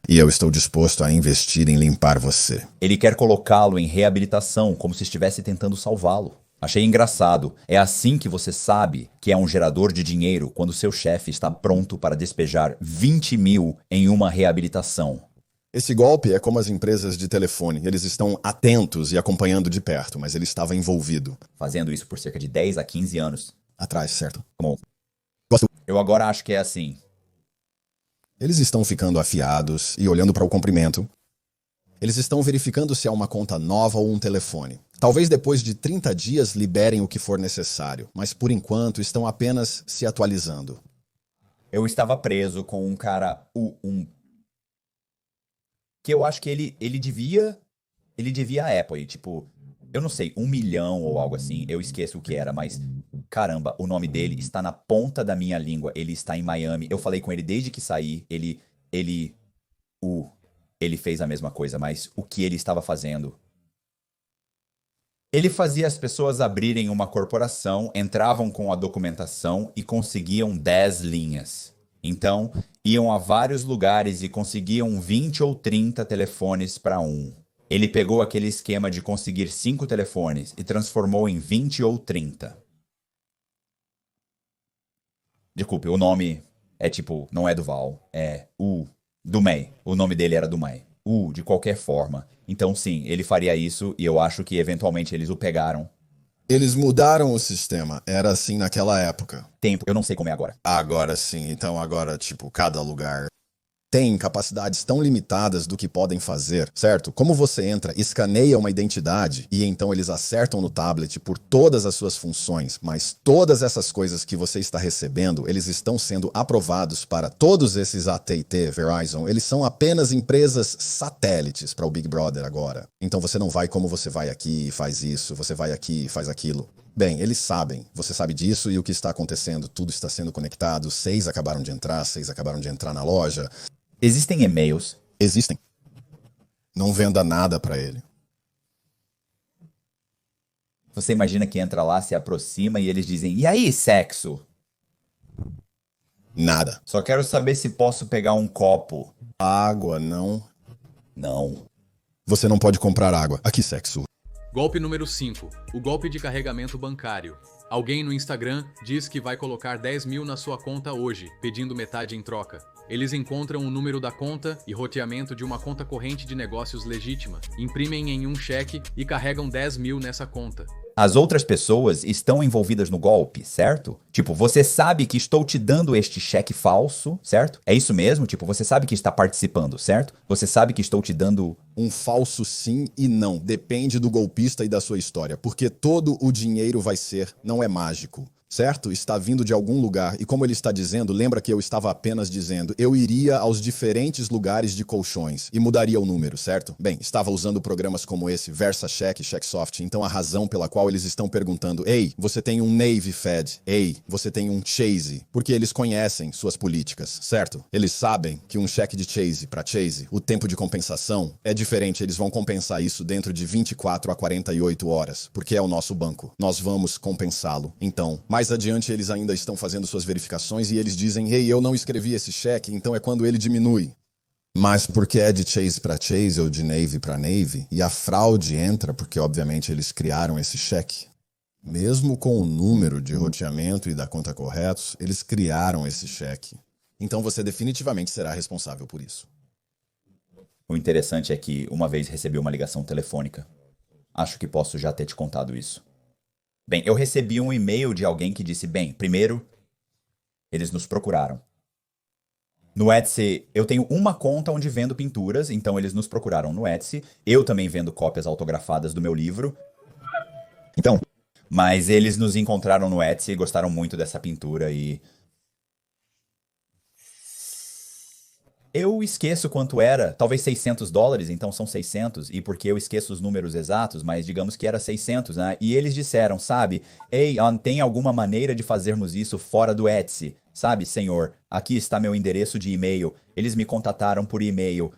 E eu estou disposto a investir em limpar você. Ele quer colocá-lo em reabilitação, como se estivesse tentando salvá-lo. Achei engraçado. É assim que você sabe que é um gerador de dinheiro quando seu chefe está pronto para despejar 20 mil em uma reabilitação. Esse golpe é como as empresas de telefone. Eles estão atentos e acompanhando de perto, mas ele estava envolvido. Fazendo isso por cerca de 10 a 15 anos. Atrás, certo? Bom, Gosto. eu agora acho que é assim. Eles estão ficando afiados e olhando para o comprimento. Eles estão verificando se é uma conta nova ou um telefone. Talvez depois de 30 dias liberem o que for necessário, mas por enquanto estão apenas se atualizando. Eu estava preso com um cara, que eu acho que ele devia a Apple, tipo, eu não sei, 1 milhão ou algo assim, eu esqueço o que era, mas caramba, o nome dele está na ponta da minha língua, ele está em Miami, eu falei com ele desde que saí, ele fez a mesma coisa, mas o que ele estava fazendo? Ele fazia as pessoas abrirem uma corporação, entravam com a documentação e conseguiam 10 linhas. Então, iam a vários lugares e conseguiam 20 ou 30 telefones para um. Ele pegou aquele esquema de conseguir 5 telefones e transformou em 20 ou 30. Desculpe, o nome é tipo, não é Duval, é Dumei. O nome dele era Dumei. De qualquer forma. Então sim, ele faria isso e eu acho que eventualmente eles o pegaram. Eles mudaram o sistema. Era assim naquela época. Tempo, eu não sei como é agora. Agora sim. Então agora, tipo, cada lugar têm capacidades tão limitadas do que podem fazer, certo? Como você entra, escaneia uma identidade e então eles acertam no tablet por todas as suas funções, mas todas essas coisas que você está recebendo, eles estão sendo aprovados para todos esses AT&T, Verizon, eles são apenas empresas satélites para o Big Brother agora. Então você não vai como você vai aqui e faz isso, você vai aqui e faz aquilo. Bem, eles sabem, você sabe disso e o que está acontecendo, tudo está sendo conectado, 6 acabaram de entrar, 6 acabaram de entrar na loja. Existem e-mails. Existem. Não venda nada pra ele. Você imagina que entra lá, se aproxima e eles dizem, e aí, sexo? Nada. Só quero saber se posso pegar um copo. Água, não. Não. Você não pode comprar água. Aqui, sexo. Golpe número 5. O golpe de carregamento bancário. Alguém no Instagram diz que vai colocar 10 mil na sua conta hoje, pedindo metade em troca. Eles encontram o número da conta e roteamento de uma conta corrente de negócios legítima, imprimem em um cheque e carregam 10 mil nessa conta. As outras pessoas estão envolvidas no golpe, certo? Tipo, você sabe que estou te dando este cheque falso, certo? É isso mesmo? Tipo, você sabe que está participando, certo? Você sabe que estou te dando... Um falso sim e não. Depende do golpista e da sua história. Porque todo o dinheiro vai ser, não é mágico. Certo? Está vindo de algum lugar. E como ele está dizendo, lembra que eu estava apenas dizendo, eu iria aos diferentes lugares de colchões e mudaria o número, certo? Bem, estava usando programas como esse, VersaCheck, CheckSoft, então a razão pela qual eles estão perguntando, ei, você tem um Navy Fed, ei, você tem um Chase, porque eles conhecem suas políticas, certo? Eles sabem que um cheque de Chase para Chase, o tempo de compensação é diferente, eles vão compensar isso dentro de 24 a 48 horas, porque é o nosso banco. Nós vamos compensá-lo. Então, mais adiante eles ainda estão fazendo suas verificações e eles dizem, ei, eu não escrevi esse cheque, então é quando ele diminui. Mas porque é de Chase para Chase ou de Navy para Navy, e a fraude entra porque obviamente eles criaram esse cheque. Mesmo com o número de roteamento e da conta corretos, eles criaram esse cheque. Então você definitivamente será responsável por isso. O interessante é que uma vez recebi uma ligação telefônica. Acho que posso já ter te contado isso. Bem, eu recebi um e-mail de alguém que disse, bem, primeiro, eles nos procuraram. No Etsy, eu tenho uma conta onde vendo pinturas, então eles nos procuraram no Etsy. Eu também vendo cópias autografadas do meu livro. Então, Mas eles nos encontraram no Etsy e gostaram muito dessa pintura e... Eu esqueço quanto era, talvez $600, então são 600, e porque eu esqueço os números exatos, mas digamos que era 600, né? E eles disseram, sabe, ei, tem alguma maneira de fazermos isso fora do Etsy? Sabe, senhor, aqui está meu endereço de e-mail, eles me contataram por e-mail.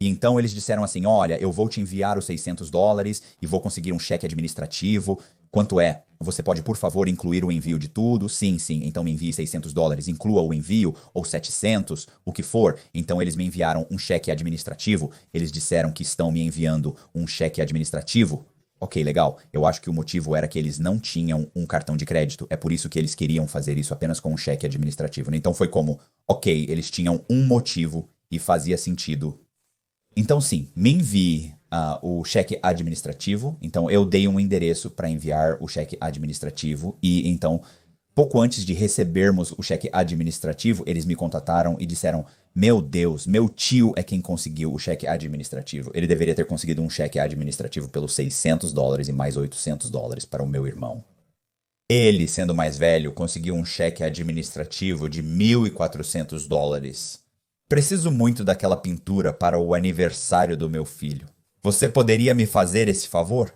E então eles disseram assim, olha, eu vou te enviar os $600 e vou conseguir um cheque administrativo. Quanto é? Você pode, por favor, incluir o envio de tudo? Sim, sim. Então me envie $600, inclua o envio, ou 700, o que for. Então eles me enviaram um cheque administrativo. Eles disseram que estão me enviando um cheque administrativo. Ok, legal. Eu acho que o motivo era que eles não tinham um cartão de crédito. É por isso que eles queriam fazer isso apenas com um cheque administrativo. Então foi como, ok, eles tinham um motivo e fazia sentido. Então sim, me envie o cheque administrativo. Então eu dei um endereço para enviar o cheque administrativo e então, pouco antes de recebermos o cheque administrativo, eles me contataram e disseram, meu Deus, meu tio é quem conseguiu o cheque administrativo. Ele deveria ter conseguido um cheque administrativo pelos $600 e mais $800 para o meu irmão. Ele, sendo mais velho, conseguiu um cheque administrativo de $1.400. Preciso muito daquela pintura para o aniversário do meu filho. Você poderia me fazer esse favor?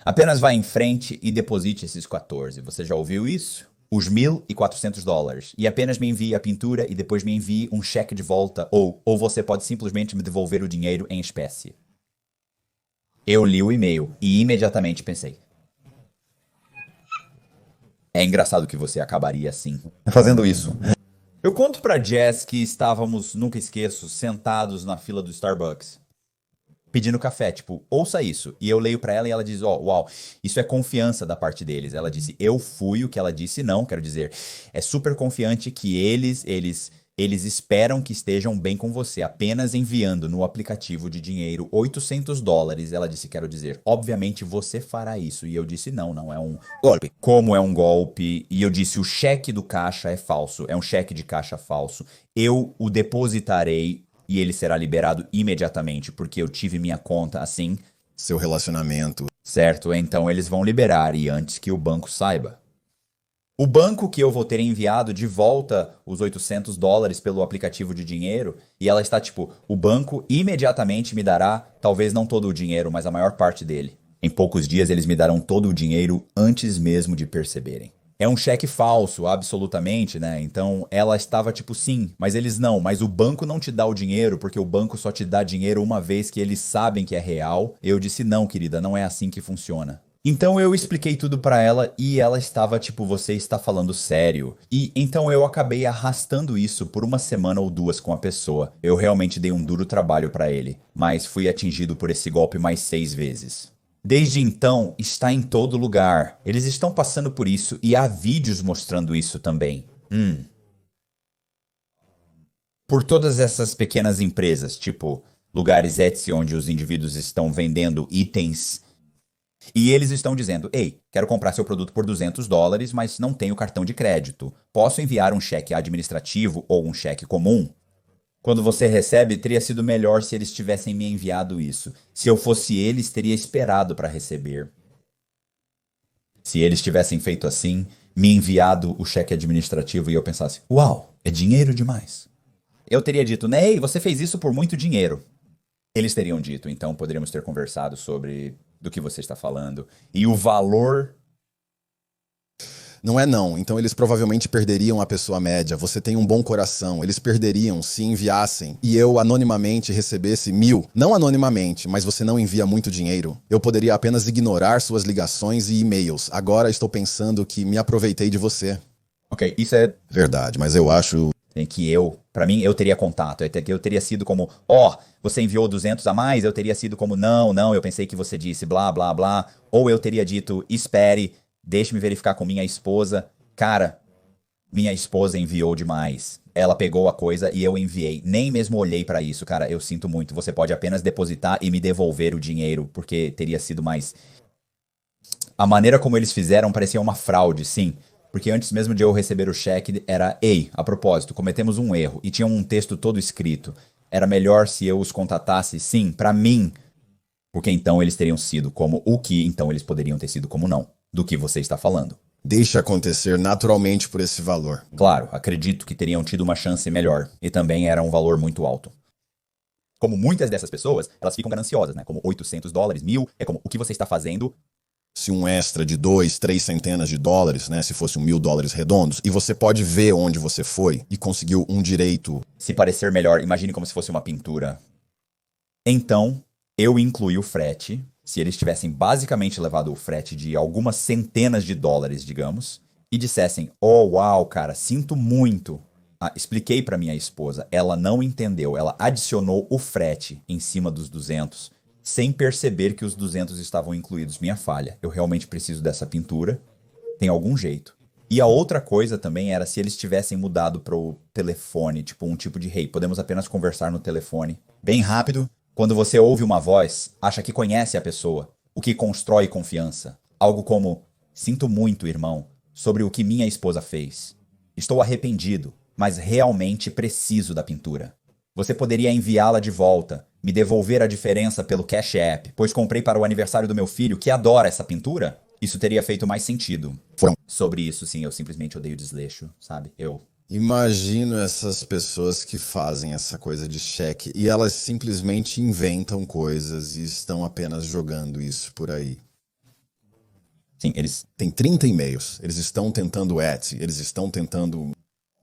Apenas vá em frente e deposite esses 14. Você já ouviu isso? Os $1.400. E apenas me envie a pintura e depois me envie um cheque de volta. Ou você pode simplesmente me devolver o dinheiro em espécie. Eu li o e-mail e imediatamente pensei. É engraçado que você acabaria assim. fazendo isso. Eu conto pra Jess que estávamos, nunca esqueço, sentados na fila do Starbucks, pedindo café, tipo, ouça isso. E eu leio pra ela e ela diz, uau, isso é confiança da parte deles. Ela disse, eu fui, o que ela disse não, quero dizer, é super confiante que eles Eles esperam que estejam bem com você, apenas enviando no aplicativo de dinheiro $800. Ela disse, quero dizer, obviamente você fará isso. E eu disse, não, não é um golpe. Como é um golpe? E eu disse, o cheque do caixa é falso, é um cheque de caixa falso. Eu o depositarei e ele será liberado imediatamente, porque eu tive minha conta assim. Seu relacionamento. Certo, então eles vão liberar e antes que o banco saiba. O banco que eu vou ter enviado de volta os $800 pelo aplicativo de dinheiro, e ela está tipo, o banco imediatamente me dará, talvez não todo o dinheiro, mas a maior parte dele. Em poucos dias eles me darão todo o dinheiro antes mesmo de perceberem. É um cheque falso, absolutamente, né? Então ela estava tipo, sim, mas eles não, mas o banco não te dá o dinheiro, porque o banco só te dá dinheiro uma vez que eles sabem que é real. Eu disse, não, querida, não é assim que funciona. Então eu expliquei tudo pra ela e ela estava tipo, você está falando sério. E então eu acabei arrastando isso por uma semana ou duas com a pessoa. Eu realmente dei um duro trabalho pra ele, mas fui atingido por esse golpe mais 6 vezes. Desde então, está em todo lugar. Eles estão passando por isso e há vídeos mostrando isso também. Por todas essas pequenas empresas, tipo lugares Etsy onde os indivíduos estão vendendo itens. E eles estão dizendo, ei, quero comprar seu produto por $200, mas não tenho cartão de crédito. Posso enviar um cheque administrativo ou um cheque comum? Quando você recebe, teria sido melhor se eles tivessem me enviado isso. Se eu fosse eles, teria esperado para receber. Se eles tivessem feito assim, me enviado o cheque administrativo e eu pensasse, uau, é dinheiro demais. Eu teria dito, ei, você fez isso por muito dinheiro. Eles teriam dito, então poderíamos ter conversado sobre do que você está falando. E o valor... Não é não, então eles provavelmente perderiam a pessoa média. Você tem um bom coração, eles perderiam se enviassem e eu anonimamente recebesse 1.000. Não anonimamente, mas você não envia muito dinheiro. Eu poderia apenas ignorar suas ligações e e-mails. Agora estou pensando que me aproveitei de você. Ok, isso é... Verdade, mas eu acho... que pra mim, eu teria contato. Eu teria sido como, ó, você enviou 200 a mais? Eu teria sido como, não, eu pensei que você disse blá, blá, blá. Ou eu teria dito, espere, deixe-me verificar com minha esposa. Cara, minha esposa enviou demais. Ela pegou a coisa e eu enviei. Nem mesmo olhei pra isso, cara, eu sinto muito. Você pode apenas depositar e me devolver o dinheiro, porque teria sido mais... A maneira como eles fizeram parecia uma fraude, sim. Porque antes mesmo de eu receber o cheque, era, ei, a propósito, cometemos um erro. E tinha um texto todo escrito. Era melhor se eu os contatasse, sim, pra mim. Porque então eles teriam sido como o que, então eles poderiam ter sido como não. Do que você está falando. Deixa acontecer naturalmente por esse valor. Claro, acredito que teriam tido uma chance melhor. E também era um valor muito alto. Como muitas dessas pessoas, elas ficam gananciosas, né? Como $800, 1.000, é como o que você está fazendo... Se um extra de 2, 3 centenas de dólares, né, se fosse $1.000 redondos, e você pode ver onde você foi e conseguiu um direito. Se parecer melhor, imagine como se fosse uma pintura. Então, eu incluí o frete. Se eles tivessem basicamente levado o frete de algumas centenas de dólares, digamos, e dissessem, oh, uau, cara, sinto muito. Expliquei pra minha esposa, ela não entendeu, ela adicionou o frete em cima dos 200, sem perceber que os 200 estavam incluídos. Minha falha. Eu realmente preciso dessa pintura. Tem algum jeito. E a outra coisa também era se eles tivessem mudado pro telefone, tipo um tipo de, hey, podemos apenas conversar no telefone. Bem rápido. Quando você ouve uma voz, acha que conhece a pessoa, o que constrói confiança. Algo como, sinto muito, irmão, sobre o que minha esposa fez. Estou arrependido, mas realmente preciso da pintura. Você poderia enviá-la de volta, me devolver a diferença pelo Cash App, pois comprei para o aniversário do meu filho, que adora essa pintura? Isso teria feito mais sentido. Sobre isso, sim, eu simplesmente odeio desleixo, sabe? Imagino essas pessoas que fazem essa coisa de cheque e elas simplesmente inventam coisas e estão apenas jogando isso por aí. Sim, eles... Tem 30 e-mails, eles estão tentando Etsy, eles estão tentando...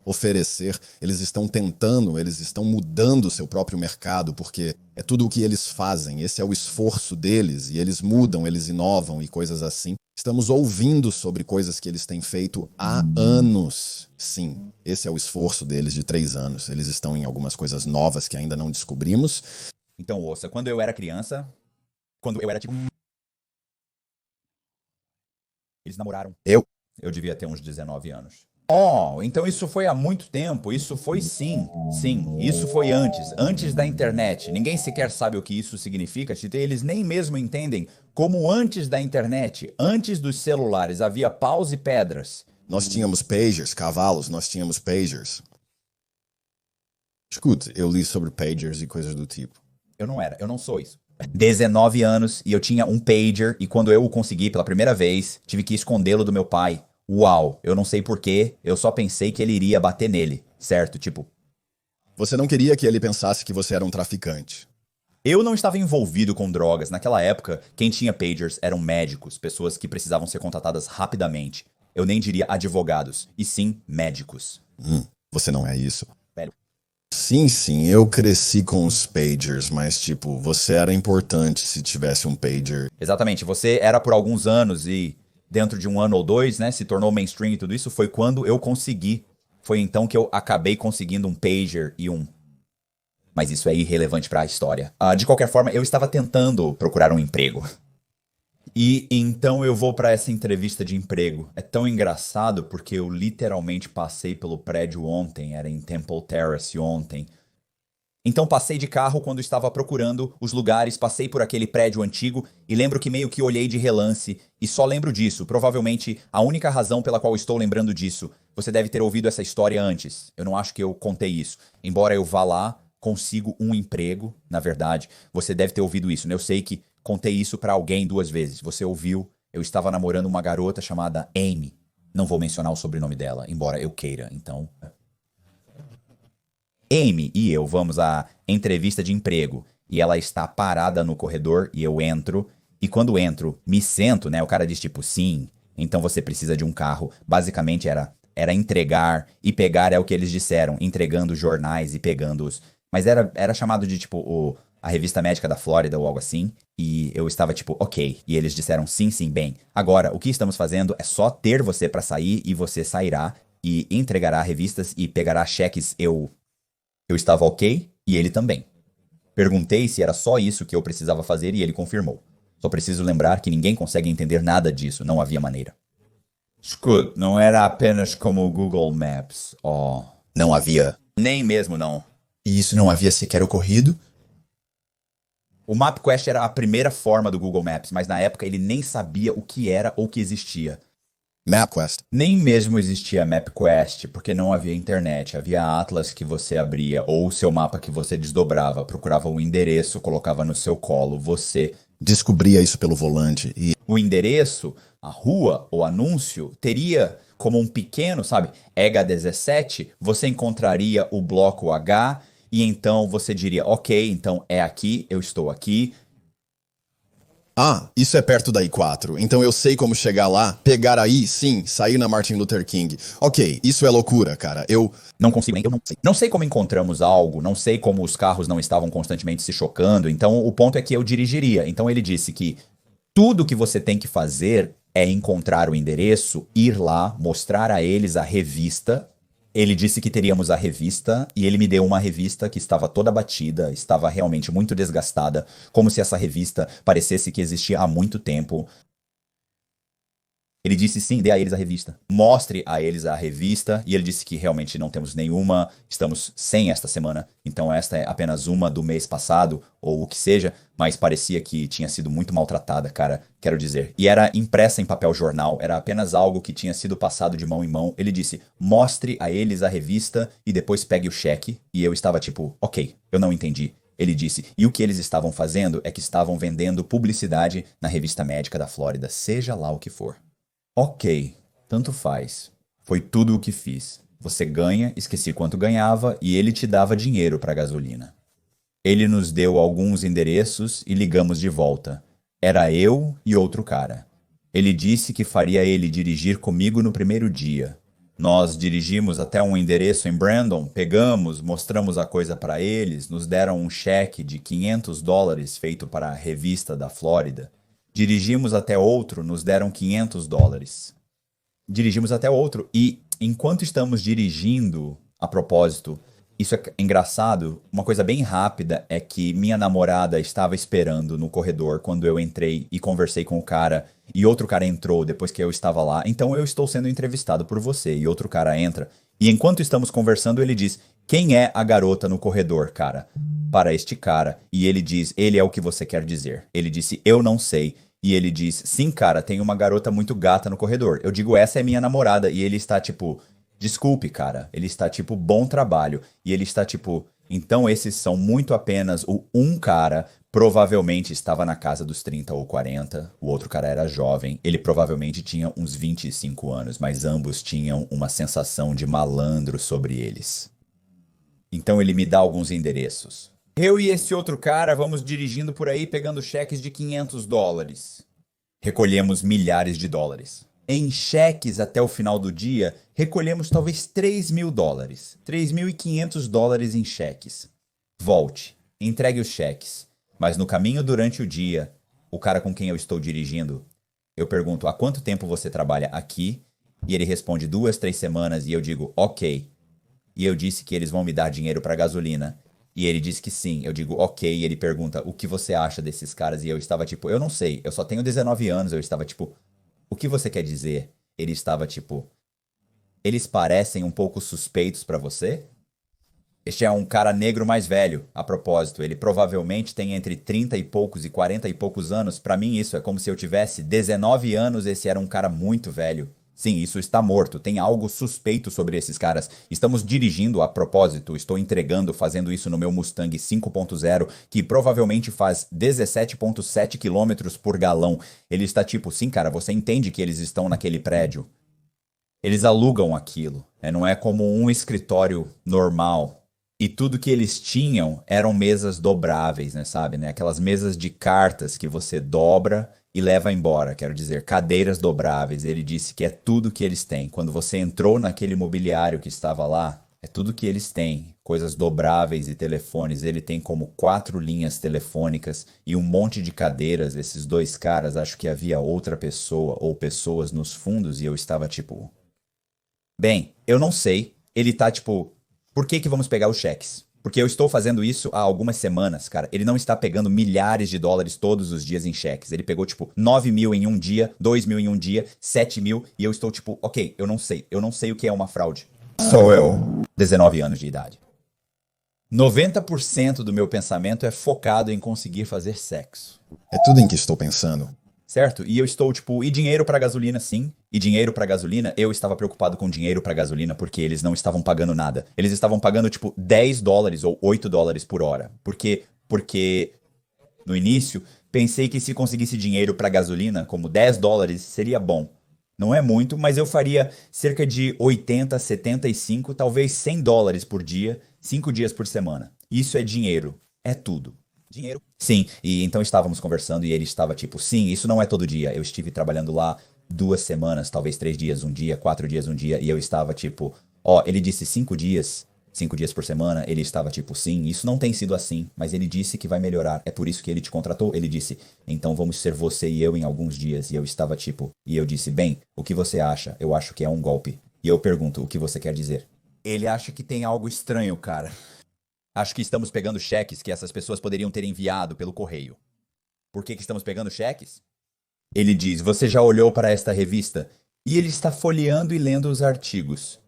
oferecer, eles estão mudando o seu próprio mercado, porque é tudo o que eles fazem, esse é o esforço deles, e eles mudam, eles inovam e coisas assim. Estamos ouvindo sobre coisas que eles têm feito há anos. Sim, esse é o esforço deles de 3 anos. Eles estão em algumas coisas novas que ainda não descobrimos. Então, ouça, quando eu era criança, quando eu era tipo... Eles namoraram. Eu devia ter uns 19 anos. Oh, então isso foi há muito tempo. Isso foi sim. Sim, isso foi antes da internet. Ninguém sequer sabe o que isso significa, Tite. Eles nem mesmo entendem como antes da internet, antes dos celulares, havia paus e pedras. Nós tínhamos pagers, cavalos, nós tínhamos pagers. Escute, eu li sobre pagers e coisas do tipo. Eu não sou isso. 19 anos e eu tinha um pager e quando eu o consegui pela primeira vez, tive que escondê-lo do meu pai. Uau, eu não sei porquê, eu só pensei que ele iria bater nele, certo? Tipo, Você não queria que ele pensasse que você era um traficante. eu não estava envolvido com drogas. Naquela época, quem tinha pagers eram médicos, pessoas que precisavam ser contratadas rapidamente. Eu nem diria advogados, e sim médicos. Você não é isso. Velho. Sim, eu cresci com os pagers, mas tipo, você era importante se tivesse um pager. Exatamente, você era por alguns anos e dentro de um ano ou dois, né, se tornou mainstream e tudo isso, foi quando eu consegui. Foi então que eu acabei conseguindo um pager e um... Mas isso é irrelevante para a história. De qualquer forma, eu estava tentando procurar um emprego. E então eu vou para essa entrevista de emprego. É tão engraçado porque eu literalmente passei pelo prédio ontem, era em Temple Terrace ontem. Então passei de carro quando estava procurando os lugares, passei por aquele prédio antigo e lembro que meio que olhei de relance e só lembro disso. Provavelmente a única razão pela qual estou lembrando disso. Você deve ter ouvido essa história antes. Eu não acho que eu contei isso. Embora eu vá lá, consigo um emprego, na verdade. Você deve ter ouvido isso, né? Eu sei que contei isso pra alguém 2 vezes. Você ouviu? Eu estava namorando uma garota chamada Amy. Não vou mencionar o sobrenome dela, embora eu queira, então... Amy e eu vamos à entrevista de emprego e ela está parada no corredor e eu entro. E quando entro, me sento, né? O cara diz tipo, sim, então você precisa de um carro. Basicamente era entregar e pegar, é o que eles disseram, entregando jornais e pegando os... Mas era chamado de tipo a revista médica da Flórida ou algo assim. E eu estava tipo, ok. E eles disseram, sim, bem. Agora, o que estamos fazendo é só ter você para sair e você sairá e entregará revistas e pegará cheques. Eu estava ok e ele também. Perguntei se era só isso que eu precisava fazer e ele confirmou. Só preciso lembrar que ninguém consegue entender nada disso, não havia maneira. Escute, não era apenas como o Google Maps. Oh, Não havia. nem mesmo não. E isso não havia sequer ocorrido? O MapQuest era a primeira forma do Google Maps, mas na época ele nem sabia o que era ou que existia. MapQuest. Nem mesmo existia MapQuest, porque não havia internet. Havia atlas que você abria ou o seu mapa que você desdobrava, procurava um endereço, colocava no seu colo, você... Descobria isso pelo volante e O endereço, a rua, o anúncio, teria como um pequeno, sabe, EGA 17, você encontraria o bloco H e então você diria, ok, então é aqui, eu estou aqui. isso é perto da I4, então eu sei como chegar lá, pegar aí, sim, sair na Martin Luther King. Ok, isso é loucura, cara. Eu Não consigo, eu não sei. Não sei como encontramos algo, não sei como os carros não estavam constantemente se chocando, então o ponto é que eu dirigiria. Então ele disse que tudo que você tem que fazer é encontrar o endereço, ir lá, mostrar a eles a revista. Ele disse que teríamos a revista e ele me deu uma revista que estava toda batida, estava realmente muito desgastada, como se essa revista parecesse que existia há muito tempo. Ele disse sim, dê a eles a revista. Mostre a eles a revista. E ele disse que realmente não temos nenhuma, estamos sem esta semana. Então esta é apenas uma do mês passado, ou o que seja. Mas parecia que tinha sido muito maltratada, cara, quero dizer. E era impressa em papel jornal, era apenas algo que tinha sido passado de mão em mão. Ele disse, mostre a eles a revista e depois pegue o cheque. E eu estava tipo, ok, eu não entendi. Ele disse, e o que eles estavam fazendo é que estavam vendendo publicidade na revista médica da Flórida, seja lá o que for. Ok, tanto faz. Foi tudo o que fiz. Você ganha, esqueci quanto ganhava, e ele te dava dinheiro para gasolina. Ele nos deu alguns endereços e ligamos de volta. Era eu e outro cara. Ele disse que faria ele dirigir comigo no primeiro dia. Nós dirigimos até um endereço em Brandon, pegamos, mostramos a coisa para eles, nos deram um cheque de $500 feito para a revista da Flórida. Dirigimos até outro, nos deram $500. Dirigimos até outro e, enquanto estamos dirigindo, a propósito, isso é engraçado. Uma coisa bem rápida é que minha namorada estava esperando no corredor quando eu entrei e conversei com o cara. E outro cara entrou depois que eu estava lá. Então eu estou sendo entrevistado por você. E outro cara entra. E enquanto estamos conversando, ele diz: quem é a garota no corredor, cara? Para este cara. E ele diz: ele é o que você quer dizer. Ele disse: eu não sei. E ele diz: sim, cara, tem uma garota muito gata no corredor. Eu digo: essa é minha namorada. E ele está tipo: desculpe, cara. Ele está tipo: bom trabalho. E ele está tipo: então esses são muito apenas o um cara. Provavelmente estava na casa dos 30 ou 40. O outro cara era jovem. Ele provavelmente tinha uns 25 anos, mas ambos tinham uma sensação de malandro sobre eles. Então ele me dá alguns endereços. Eu e esse outro cara vamos dirigindo por aí pegando cheques de $500. Recolhemos milhares de dólares. Em cheques até o final do dia, recolhemos talvez $3.000. $3.500 em cheques. Volte, entregue os cheques. Mas no caminho durante o dia, o cara com quem eu estou dirigindo, eu pergunto: há quanto tempo você trabalha aqui? E ele responde: 2, 3 semanas. E eu digo: ok. E eu disse que eles vão me dar dinheiro para gasolina. E ele disse que sim. Eu digo: ok. E ele pergunta: o que você acha desses caras? E eu estava tipo: eu não sei. Eu só tenho 19 anos. Eu estava tipo: o que você quer dizer? Ele estava tipo: eles parecem um pouco suspeitos para você? Este é um cara negro mais velho, a propósito. Ele provavelmente tem entre 30 e poucos e 40 e poucos anos. Pra mim isso é como se eu tivesse 19 anos, esse era um cara muito velho. Sim, isso está morto. Tem algo suspeito sobre esses caras. Estamos dirigindo a propósito. Estou entregando, fazendo isso no meu Mustang 5.0, que provavelmente faz 17,7 km por galão. Ele está tipo: sim, cara, você entende que eles estão naquele prédio. Eles alugam aquilo. Não é como um escritório normal. E tudo que eles tinham eram mesas dobráveis, né, sabe? Né? Aquelas mesas de cartas que você dobra e leva embora. Quero dizer, cadeiras dobráveis. Ele disse que é tudo que eles têm. Quando você entrou naquele mobiliário que estava lá, é tudo que eles têm. Coisas dobráveis e telefones. Ele tem como 4 linhas telefônicas e um monte de cadeiras. Esses dois caras, acho que havia outra pessoa ou pessoas nos fundos e eu estava tipo... Bem, eu não sei. Ele tá tipo... Por que vamos pegar os cheques? Porque eu estou fazendo isso há algumas semanas, cara. Ele não está pegando milhares de dólares todos os dias em cheques. Ele pegou, tipo, 9.000 em um dia, 2.000 em um dia, 7.000. E eu estou, tipo, ok, eu não sei. Eu não sei o que é uma fraude. Sou eu. 19 anos de idade. 90% do meu pensamento é focado em conseguir fazer sexo. É tudo em que estou pensando. Certo? E eu estou, tipo, e dinheiro pra gasolina, sim. E dinheiro pra gasolina, eu estava preocupado com dinheiro pra gasolina porque eles não estavam pagando nada. Eles estavam pagando, tipo, $10 ou $8 por hora. Porque no início, pensei que se conseguisse dinheiro pra gasolina, como $10, seria bom. Não é muito, mas eu faria cerca de 80, 75, talvez $100 por dia, 5 dias por semana. Isso é dinheiro. É tudo. Dinheiro. Sim, e então estávamos conversando e ele estava tipo: sim, isso não é todo dia. Eu estive trabalhando lá 2 semanas, talvez 3 dias um dia, 4 dias um dia, e eu estava tipo: ó, ele disse 5 dias por semana. Ele estava tipo: sim, isso não tem sido assim, mas ele disse que vai melhorar, é por isso que ele te contratou. Ele disse: então vamos ser você e eu em alguns dias. E eu estava tipo, e eu disse: bem, o que você acha? Eu acho que é um golpe. E eu pergunto: o que você quer dizer? Ele acha que tem algo estranho, cara. Acho que estamos pegando cheques que essas pessoas poderiam ter enviado pelo correio. Por que estamos pegando cheques? Ele diz: você já olhou para esta revista? E ele está folheando e lendo os artigos.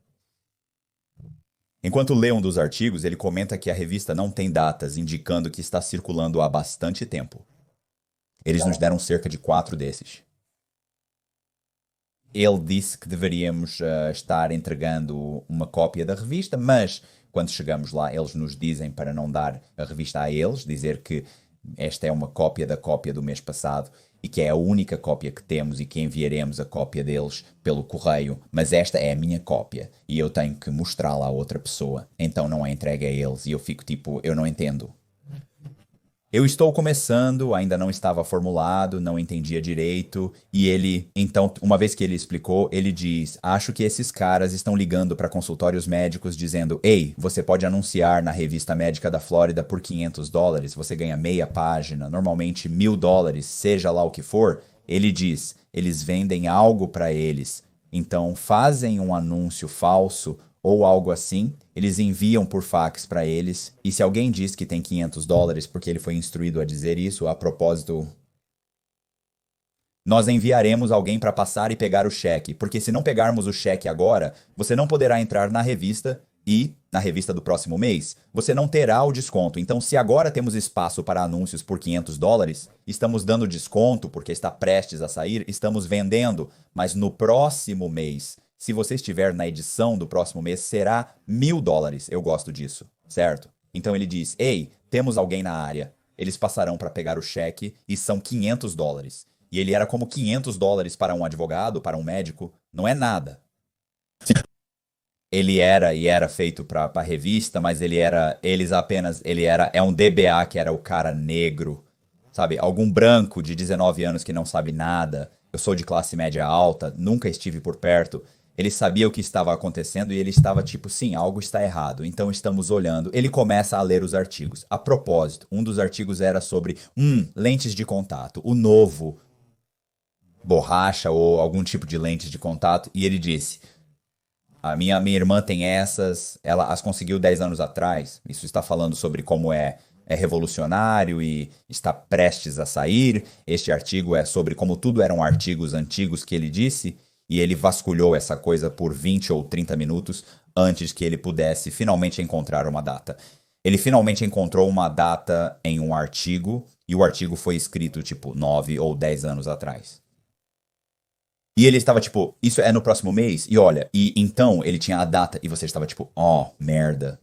Enquanto lê um dos artigos, ele comenta que a revista não tem datas, indicando que está circulando há bastante tempo. Eles nos deram cerca de 4 desses. Ele disse que deveríamos estar entregando uma cópia da revista, mas quando chegamos lá, eles nos dizem para não dar a revista a eles, dizer que esta é uma cópia da cópia do mês passado e que é a única cópia que temos e que enviaremos a cópia deles pelo correio, mas esta é a minha cópia e eu tenho que mostrá-la a outra pessoa, então não é entregue a eles. E eu fico tipo: eu não entendo. Eu estou começando, ainda não estava formulado, não entendia direito, e ele, então, uma vez que ele explicou, ele diz: acho que esses caras estão ligando para consultórios médicos dizendo: ei, você pode anunciar na revista médica da Flórida por $500, você ganha meia página, normalmente $1.000, seja lá o que for. Ele diz: eles vendem algo para eles, então fazem um anúncio falso ou algo assim. Eles enviam por fax para eles. E se alguém diz que tem $500 porque ele foi instruído a dizer isso, a propósito, nós enviaremos alguém para passar e pegar o cheque. Porque se não pegarmos o cheque agora, você não poderá entrar na revista e, na revista do próximo mês, você não terá o desconto. Então, se agora temos espaço para anúncios por $500, estamos dando desconto porque está prestes a sair, estamos vendendo. Mas no próximo mês, se você estiver na edição do próximo mês, será $1.000. Eu gosto disso, certo? Então ele diz, ei, temos alguém na área. Eles passarão para pegar o cheque e são $500. E ele era como $500 para um advogado, para um médico. Não é nada. Ele era feito para a revista, mas ele era um DBA que era o cara negro, sabe? Algum branco de 19 anos que não sabe nada. Eu sou de classe média alta, nunca estive por perto. Ele sabia o que estava acontecendo e ele estava tipo, sim, algo está errado, então estamos olhando. Ele começa a ler os artigos. A propósito, um dos artigos era sobre lentes de contato, o novo borracha ou algum tipo de lente de contato, e ele disse... A minha irmã tem essas, ela as conseguiu 10 anos atrás. Isso está falando sobre como é revolucionário e está prestes a sair. Este artigo é sobre como tudo eram artigos antigos que ele disse. E ele vasculhou essa coisa por 20 ou 30 minutos antes que ele pudesse finalmente encontrar uma data. Ele finalmente encontrou uma data em um artigo e o artigo foi escrito tipo 9 ou 10 anos atrás. E ele estava tipo, isso é no próximo mês? E olha, e então ele tinha a data e você estava tipo, merda.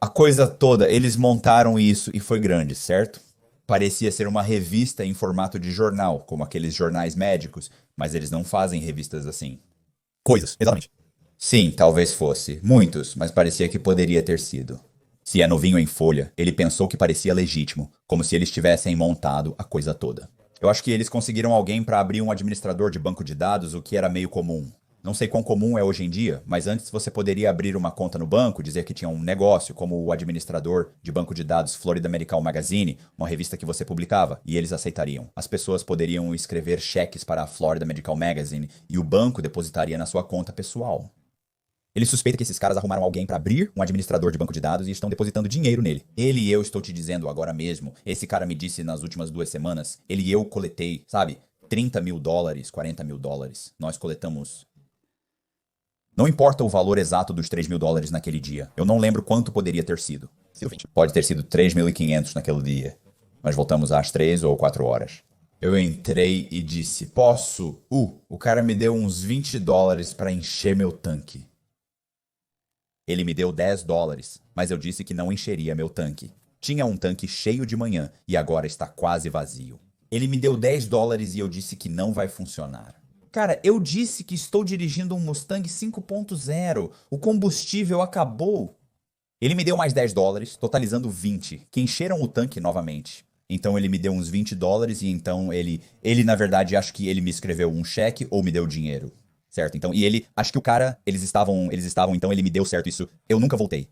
A coisa toda, eles montaram isso e foi grande, certo? Parecia ser uma revista em formato de jornal, como aqueles jornais médicos, mas eles não fazem revistas assim. Coisas, exatamente. Sim, talvez fosse. Muitos, mas parecia que poderia ter sido. Se é novinho em folha, ele pensou que parecia legítimo, como se eles tivessem montado a coisa toda. Eu acho que eles conseguiram alguém para abrir um administrador de banco de dados, o que era meio comum. Não sei quão comum é hoje em dia, mas antes você poderia abrir uma conta no banco, dizer que tinha um negócio, como o administrador de banco de dados Florida Medical Magazine, uma revista que você publicava, e eles aceitariam. As pessoas poderiam escrever cheques para a Florida Medical Magazine e o banco depositaria na sua conta pessoal. Ele suspeita que esses caras arrumaram alguém para abrir um administrador de banco de dados e estão depositando dinheiro nele. Ele e eu estou te dizendo agora mesmo. Esse cara me disse nas últimas 2 semanas. Ele e eu coletei, sabe? $30 mil, $40 mil. Nós coletamos... Não importa o valor exato dos $3 mil naquele dia. Eu não lembro quanto poderia ter sido. Pode ter sido 3.500 naquele dia. Nós voltamos às 3 ou 4 horas. Eu entrei e disse, posso? O cara me deu uns $20 para encher meu tanque. Ele me deu $10, mas eu disse que não encheria meu tanque. Tinha um tanque cheio de manhã e agora está quase vazio. Ele me deu $10 e eu disse que não vai funcionar. Cara, eu disse que estou dirigindo um Mustang 5.0. O combustível acabou. Ele me deu mais $10, totalizando 20, que encheram o tanque novamente. Então ele me deu uns $20 e então ele na verdade, acho que ele me escreveu um cheque ou me deu dinheiro. Certo? Então, e ele, acho que o cara, eles estavam, então ele me deu certo isso. Eu nunca voltei.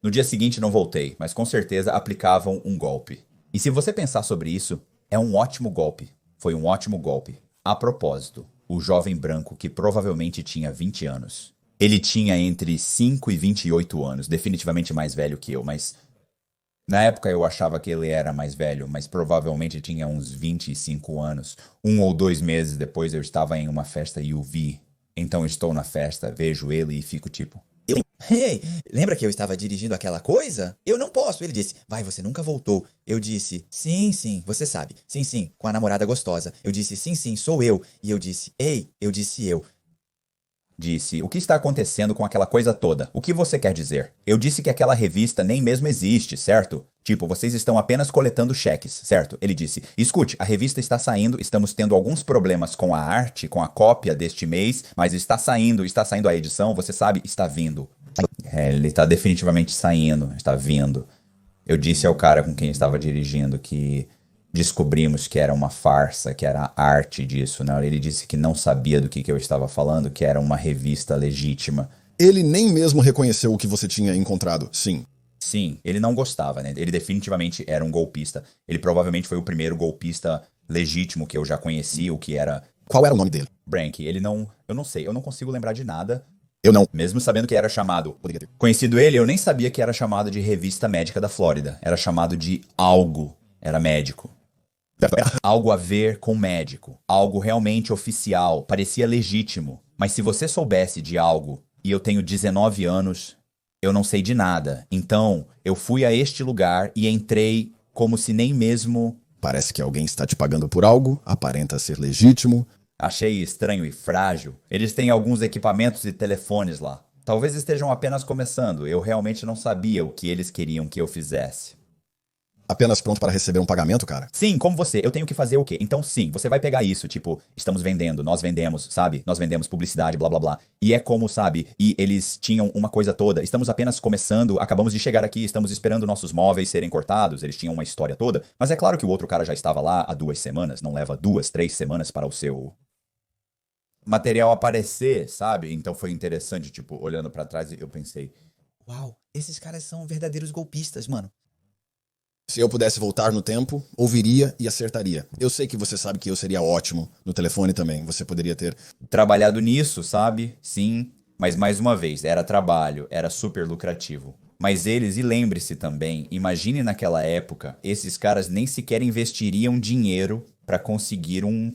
No dia seguinte não voltei, mas com certeza aplicavam um golpe. E se você pensar sobre isso, é um ótimo golpe. Foi um ótimo golpe. A propósito, o jovem branco que provavelmente tinha 20 anos. Ele tinha entre 5 e 28 anos, definitivamente mais velho que eu, mas... Na época eu achava que ele era mais velho, mas provavelmente tinha uns 25 anos. 1 ou 2 meses depois eu estava em uma festa e o vi. Então estou na festa, vejo ele e fico tipo... Hey, lembra que eu estava dirigindo aquela coisa? Eu não posso. Ele disse, vai, você nunca voltou. Eu disse, sim, você sabe. Sim, com a namorada gostosa. Eu disse, sim, sou eu. E eu disse, ei, eu disse eu. Disse, o que está acontecendo com aquela coisa toda? O que você quer dizer? Eu disse que aquela revista nem mesmo existe, certo? Tipo, vocês estão apenas coletando cheques, certo? Ele disse, escute, a revista está saindo, estamos tendo alguns problemas com a arte, com a cópia deste mês, mas está saindo a edição, você sabe, está vindo. Ele está definitivamente saindo, está vindo. Eu disse ao cara com quem estava dirigindo que... Descobrimos que era uma farsa, que era a arte disso, né? Ele disse que não sabia do que eu estava falando, que era uma revista legítima. Ele nem mesmo reconheceu o que você tinha encontrado, sim. Sim, ele não gostava, né? Ele definitivamente era um golpista. Ele provavelmente foi o primeiro golpista legítimo que eu já conheci, o que era... Qual era o nome dele? Brank. Ele não... Eu não sei, eu não consigo lembrar de nada. Eu não. Mesmo sabendo que era chamado. Poderia ter. Conhecido ele, eu nem sabia que era chamado de Revista Médica da Flórida. Era chamado de algo. Era médico. Algo a ver com médico. Algo realmente oficial. Parecia legítimo. Mas se você soubesse de algo, e eu tenho 19 anos, eu não sei de nada. Então, eu fui a este lugar e entrei como se nem mesmo... Parece que alguém está te pagando por algo, aparenta ser legítimo. Achei estranho e frágil. Eles têm alguns equipamentos e telefones lá. Talvez estejam apenas começando. Eu realmente não sabia o que eles queriam que eu fizesse. Apenas pronto para receber um pagamento, cara? Sim, como você, eu tenho que fazer o quê? Então sim, você vai pegar isso, tipo, estamos vendendo, nós vendemos, sabe? Nós vendemos publicidade, blá blá blá. E é como, sabe? E eles tinham uma coisa toda. Estamos apenas começando, acabamos de chegar aqui, estamos esperando nossos móveis serem cortados. Eles tinham uma história toda. Mas é claro que o outro cara já estava lá há 2 semanas, não leva 2, 3 semanas para o seu material aparecer, sabe? Então foi interessante, tipo, olhando pra trás, eu pensei, Uau, esses caras são verdadeiros golpistas, mano. Se eu pudesse voltar no tempo, ouviria e acertaria. Eu sei que você sabe que eu seria ótimo no telefone também. Você poderia ter... trabalhado nisso, sabe? Sim, mas mais uma vez, era trabalho, era super lucrativo. Mas eles, e lembre-se também, imagine naquela época, esses caras nem sequer investiriam dinheiro pra conseguir uma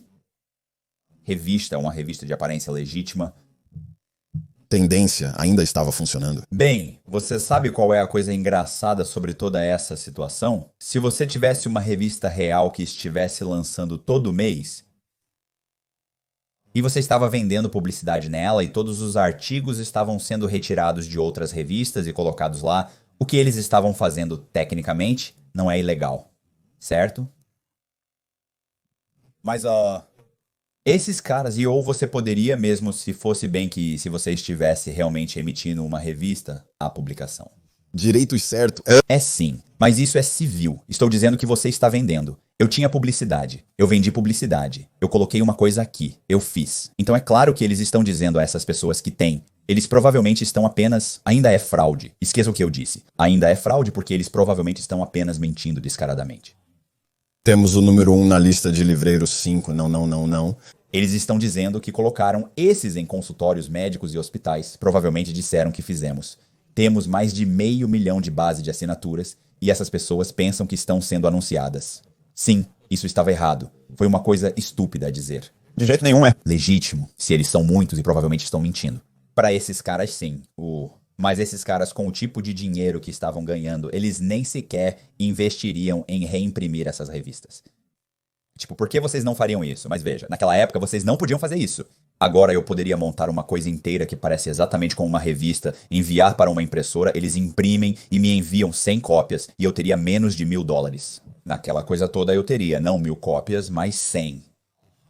revista de aparência legítima. Tendência ainda estava funcionando. Bem, você sabe qual é a coisa engraçada sobre toda essa situação? Se você tivesse uma revista real que estivesse lançando todo mês, e você estava vendendo publicidade nela e todos os artigos estavam sendo retirados de outras revistas e colocados lá, o que eles estavam fazendo tecnicamente não é ilegal, certo? Mas esses caras, e ou você poderia mesmo, se fosse bem que se você estivesse realmente emitindo uma revista, a publicação. Direitos certo. É sim, mas isso é civil. Estou dizendo que você está vendendo. Eu tinha publicidade. Eu vendi publicidade. Eu coloquei uma coisa aqui. Eu fiz. Então é claro que eles estão dizendo a essas pessoas que têm. Eles provavelmente estão apenas... Ainda é fraude. Esqueça o que eu disse. Ainda é fraude porque eles provavelmente estão apenas mentindo descaradamente. Temos o número 1 na lista de livreiros 5. Não. Eles estão dizendo que colocaram esses em consultórios médicos e hospitais. Provavelmente disseram que fizemos. Temos mais de 500 mil de base de assinaturas e essas pessoas pensam que estão sendo anunciadas. Sim, isso estava errado. Foi uma coisa estúpida a dizer. De jeito nenhum é. Legítimo, se eles são muitos e provavelmente estão mentindo. Para esses caras, sim. Mas esses caras, com o tipo de dinheiro que estavam ganhando, eles nem sequer investiriam em reimprimir essas revistas. Tipo, por que vocês não fariam isso? Mas veja, naquela época vocês não podiam fazer isso. Agora eu poderia montar uma coisa inteira que parece exatamente como uma revista, enviar para uma impressora, eles imprimem e me enviam 100 cópias e eu teria menos de $1.000. Naquela coisa toda eu teria, não 1.000 cópias, mas 100.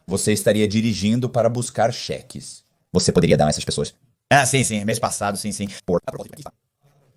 Você estaria dirigindo para buscar cheques. Você poderia dar a essas pessoas. Ah, sim, mês passado, sim.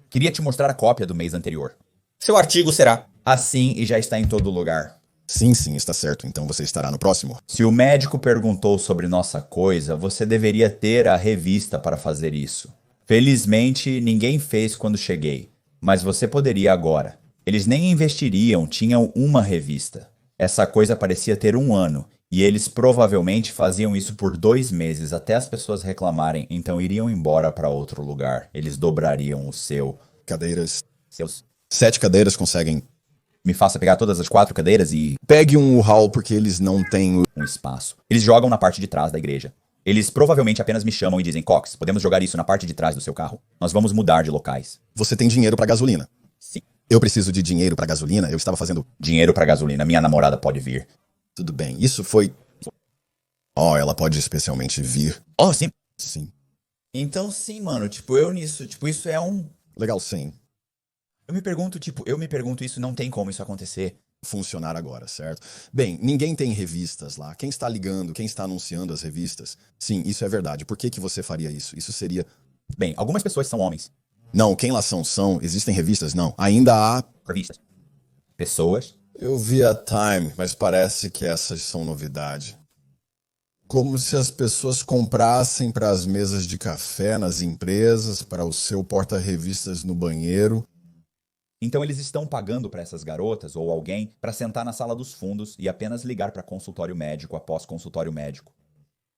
Queria te mostrar a cópia do mês anterior. Seu artigo será. Assim e já está em todo lugar. Sim, está certo. Então você estará no próximo. Se o médico perguntou sobre nossa coisa, você deveria ter a revista para fazer isso. Felizmente, ninguém fez quando cheguei, mas você poderia agora. Eles nem investiriam, tinham uma revista. Essa coisa parecia ter 1 ano, e eles provavelmente faziam isso por 2 meses até as pessoas reclamarem, então iriam embora para outro lugar. Eles dobrariam o seu. Cadeiras. Seus. 7 cadeiras conseguem. Me faça pegar todas as 4 cadeiras e Pegue um hall porque eles não têm. um espaço. Eles jogam na parte de trás da igreja. Eles provavelmente apenas me chamam e dizem, Cox, podemos jogar isso na parte de trás do seu carro? Nós vamos mudar de locais. Você tem dinheiro para gasolina. Sim. Eu preciso de dinheiro para gasolina. Eu estava fazendo. Dinheiro pra gasolina. Minha namorada pode vir. Tudo bem. Isso foi. Oh, ela pode especialmente vir. Oh, sim. Sim. Então, sim, mano, tipo, eu nisso, tipo, isso é um... Legal, sim. Eu me pergunto, isso não tem como isso acontecer. Funcionar agora, certo? Bem, ninguém tem revistas lá. Quem está ligando, quem está anunciando as revistas? Sim, isso é verdade. Por que você faria isso? Isso seria... Bem, algumas pessoas são homens. Não, quem lá são? Existem revistas? Não. Ainda há... Revistas. Pessoas. Eu vi a Time, mas parece que essas são novidade. Como se as pessoas comprassem para as mesas de café nas empresas, para o seu porta-revistas no banheiro. Então eles estão pagando para essas garotas ou alguém para sentar na sala dos fundos e apenas ligar para consultório médico após consultório médico.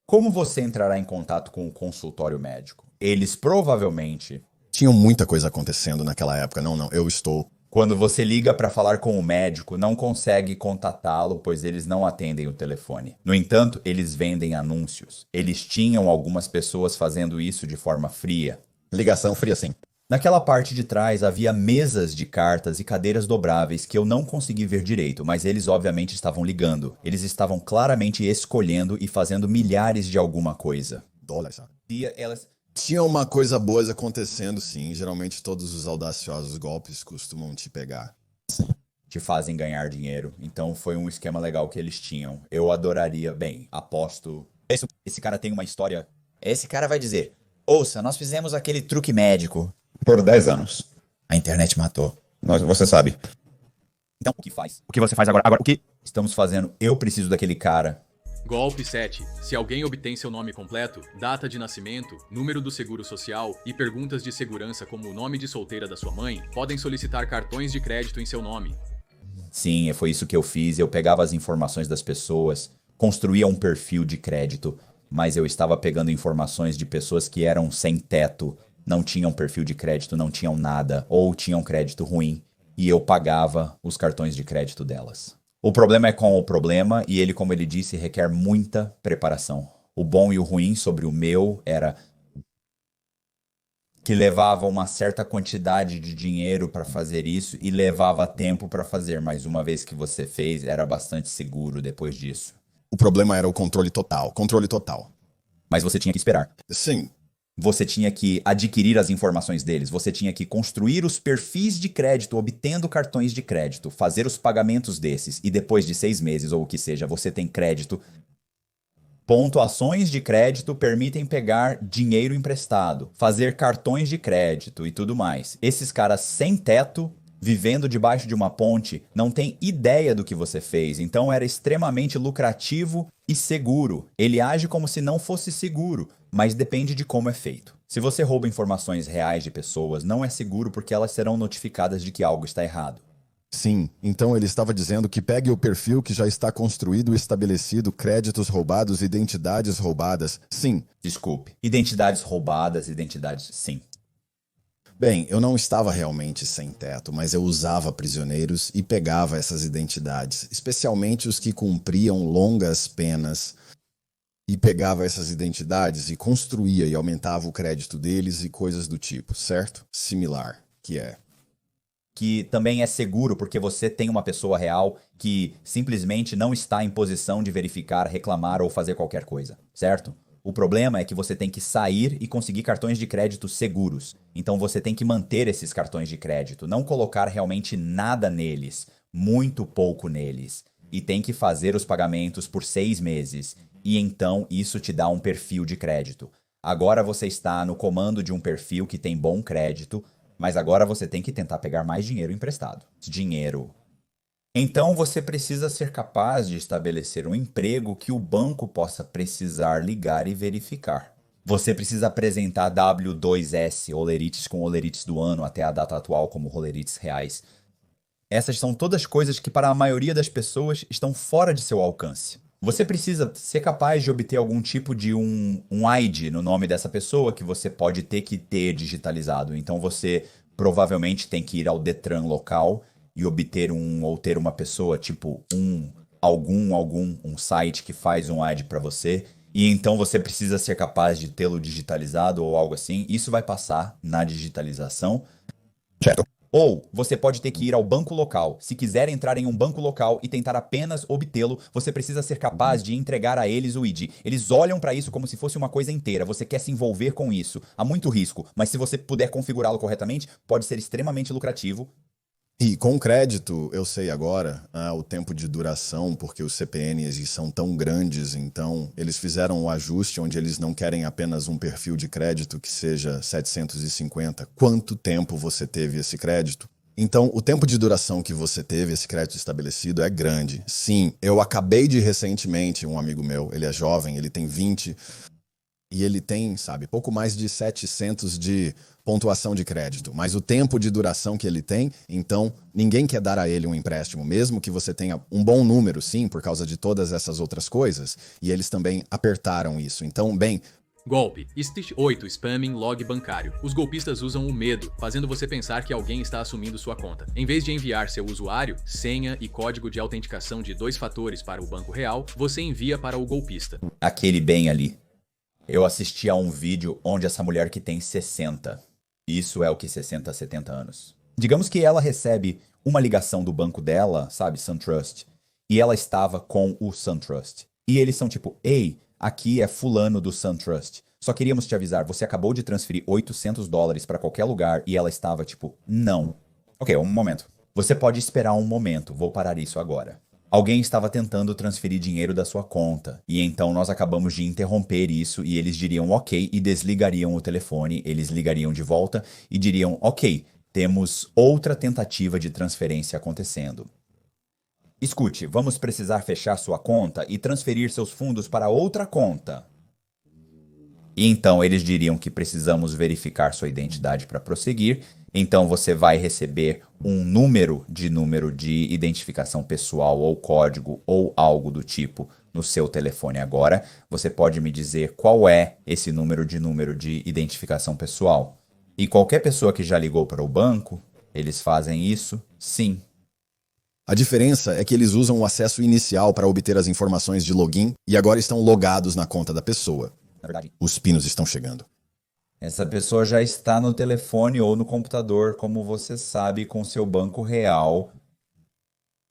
Como você entrará em contato com o consultório médico? Eles provavelmente, Tinha muita coisa acontecendo naquela época. Não, eu estou. quando você liga para falar com o médico, não consegue contatá-lo, pois eles não atendem o telefone. No entanto, eles vendem anúncios. Eles tinham algumas pessoas fazendo isso de forma fria. Ligação fria, sim. Naquela parte de trás havia mesas de cartas e cadeiras dobráveis que eu não consegui ver direito, mas eles obviamente estavam ligando. Eles estavam claramente escolhendo e fazendo milhares de alguma coisa. Dólar, sabe? E elas... Tinha uma coisa boa acontecendo, sim. Geralmente todos os audaciosos golpes costumam te pegar. te fazem ganhar dinheiro. Então foi um esquema legal que eles tinham. Eu adoraria, bem, aposto. Esse cara tem uma história. Esse cara vai dizer: ouça, nós fizemos aquele truque médico. Por 10 anos. A internet matou. Você sabe. Então o que faz? O que você faz agora? Agora, o que? Estamos fazendo. Eu preciso daquele cara. Golpe 7. Se alguém obtém seu nome completo, data de nascimento, número do seguro social e perguntas de segurança como o nome de solteira da sua mãe, podem solicitar cartões de crédito em seu nome. Sim, foi isso que eu fiz. Eu pegava as informações das pessoas, construía um perfil de crédito, mas eu estava pegando informações de pessoas que eram sem teto, não tinham perfil de crédito, não tinham nada, ou tinham crédito ruim, e eu pagava os cartões de crédito delas. O problema é com o problema, e ele, como ele disse, requer muita preparação. O bom e o ruim sobre o meu era que levava uma certa quantidade de dinheiro para fazer isso e levava tempo para fazer, mas uma vez que você fez, era bastante seguro depois disso. O problema era o controle total. Controle total. Mas você tinha que esperar. Sim. Você tinha que adquirir as informações deles, você tinha que construir os perfis de crédito, obtendo cartões de crédito, fazer os pagamentos desses, e depois de 6 meses ou o que seja, você tem crédito. Pontuações de crédito permitem pegar dinheiro emprestado, fazer cartões de crédito e tudo mais. Esses caras sem teto, vivendo debaixo de uma ponte, não têm ideia do que você fez, então era extremamente lucrativo e seguro. Ele age como se não fosse seguro, mas depende de como é feito. Se você rouba informações reais de pessoas, não é seguro porque elas serão notificadas de que algo está errado. Sim, então ele estava dizendo que pegue o perfil que já está construído e estabelecido, créditos roubados, identidades roubadas. Sim. Desculpe. Identidades roubadas, identidades... Sim. Bem, eu não estava realmente sem teto, mas eu usava prisioneiros e pegava essas identidades, especialmente os que cumpriam longas penas, e pegava essas identidades e construía e aumentava o crédito deles e coisas do tipo, certo? Similar, que é... Que também é seguro porque você tem uma pessoa real que simplesmente não está em posição de verificar, reclamar ou fazer qualquer coisa, certo? O problema é que você tem que sair e conseguir cartões de crédito seguros. Então você tem que manter esses cartões de crédito, não colocar realmente nada neles, muito pouco neles. E tem que fazer os pagamentos por 6 meses. E então isso te dá um perfil de crédito. Agora você está no comando de um perfil que tem bom crédito, mas agora você tem que tentar pegar mais dinheiro emprestado. Dinheiro. Então você precisa ser capaz de estabelecer um emprego que o banco possa precisar ligar e verificar. Você precisa apresentar W2S, olerites com olerites do ano até a data atual como olerites reais. Essas são todas coisas que para a maioria das pessoas estão fora de seu alcance. Você precisa ser capaz de obter algum tipo de um ID no nome dessa pessoa que você pode ter que ter digitalizado. Então você provavelmente tem que ir ao Detran local e obter ou ter uma pessoa, tipo um site que faz um ID para você. E então você precisa ser capaz de tê-lo digitalizado ou algo assim. Isso vai passar na digitalização. Certo. Ou você pode ter que ir ao banco local. Se quiser entrar em um banco local e tentar apenas obtê-lo, você precisa ser capaz de entregar a eles o ID. Eles olham para isso como se fosse uma coisa inteira. Você quer se envolver com isso. Há muito risco, mas se você puder configurá-lo corretamente, pode ser extremamente lucrativo. E com crédito, eu sei agora, o tempo de duração, porque os CPNs são tão grandes, então eles fizeram o ajuste onde eles não querem apenas um perfil de crédito que seja 750. Quanto tempo você teve esse crédito? Então, o tempo de duração que você teve esse crédito estabelecido é grande. Sim, eu acabei de recentemente, um amigo meu, ele é jovem, ele tem 20, e ele tem, sabe, pouco mais de 700 de pontuação de crédito, mas o tempo de duração que ele tem, então ninguém quer dar a ele um empréstimo, mesmo que você tenha um bom número, sim, por causa de todas essas outras coisas, e eles também apertaram isso. Então, bem, Golpe. Stitch 8. Spamming log bancário. Os golpistas usam o medo, fazendo você pensar que alguém está assumindo sua conta. Em vez de enviar seu usuário, senha e código de autenticação de 2 fatores para o banco real, você envia para o golpista. Aquele bem ali. Eu assisti a um vídeo onde essa mulher que tem 60, isso é o que 60 a 70 anos. Digamos que ela recebe uma ligação do banco dela, sabe, SunTrust, e ela estava com o SunTrust. E eles são tipo, ei, aqui é fulano do SunTrust. Só queríamos te avisar, você acabou de transferir $800 para qualquer lugar e ela estava tipo, não. Ok, um momento. Você pode esperar um momento, vou parar isso agora. Alguém estava tentando transferir dinheiro da sua conta, e então nós acabamos de interromper isso e eles diriam ok e desligariam o telefone, eles ligariam de volta e diriam ok, temos outra tentativa de transferência acontecendo. Escute, vamos precisar fechar sua conta e transferir seus fundos para outra conta. E então eles diriam que precisamos verificar sua identidade para prosseguir. Então você vai receber um número de identificação pessoal ou código ou algo do tipo no seu telefone agora. Você pode me dizer qual é esse número de identificação pessoal? E qualquer pessoa que já ligou para o banco, eles fazem isso, sim. a diferença é que eles usam o acesso inicial para obter as informações de login e agora estão logados na conta da pessoa. Na verdade, Os pinos estão chegando. essa pessoa já está no telefone ou no computador, como você sabe, com seu banco real.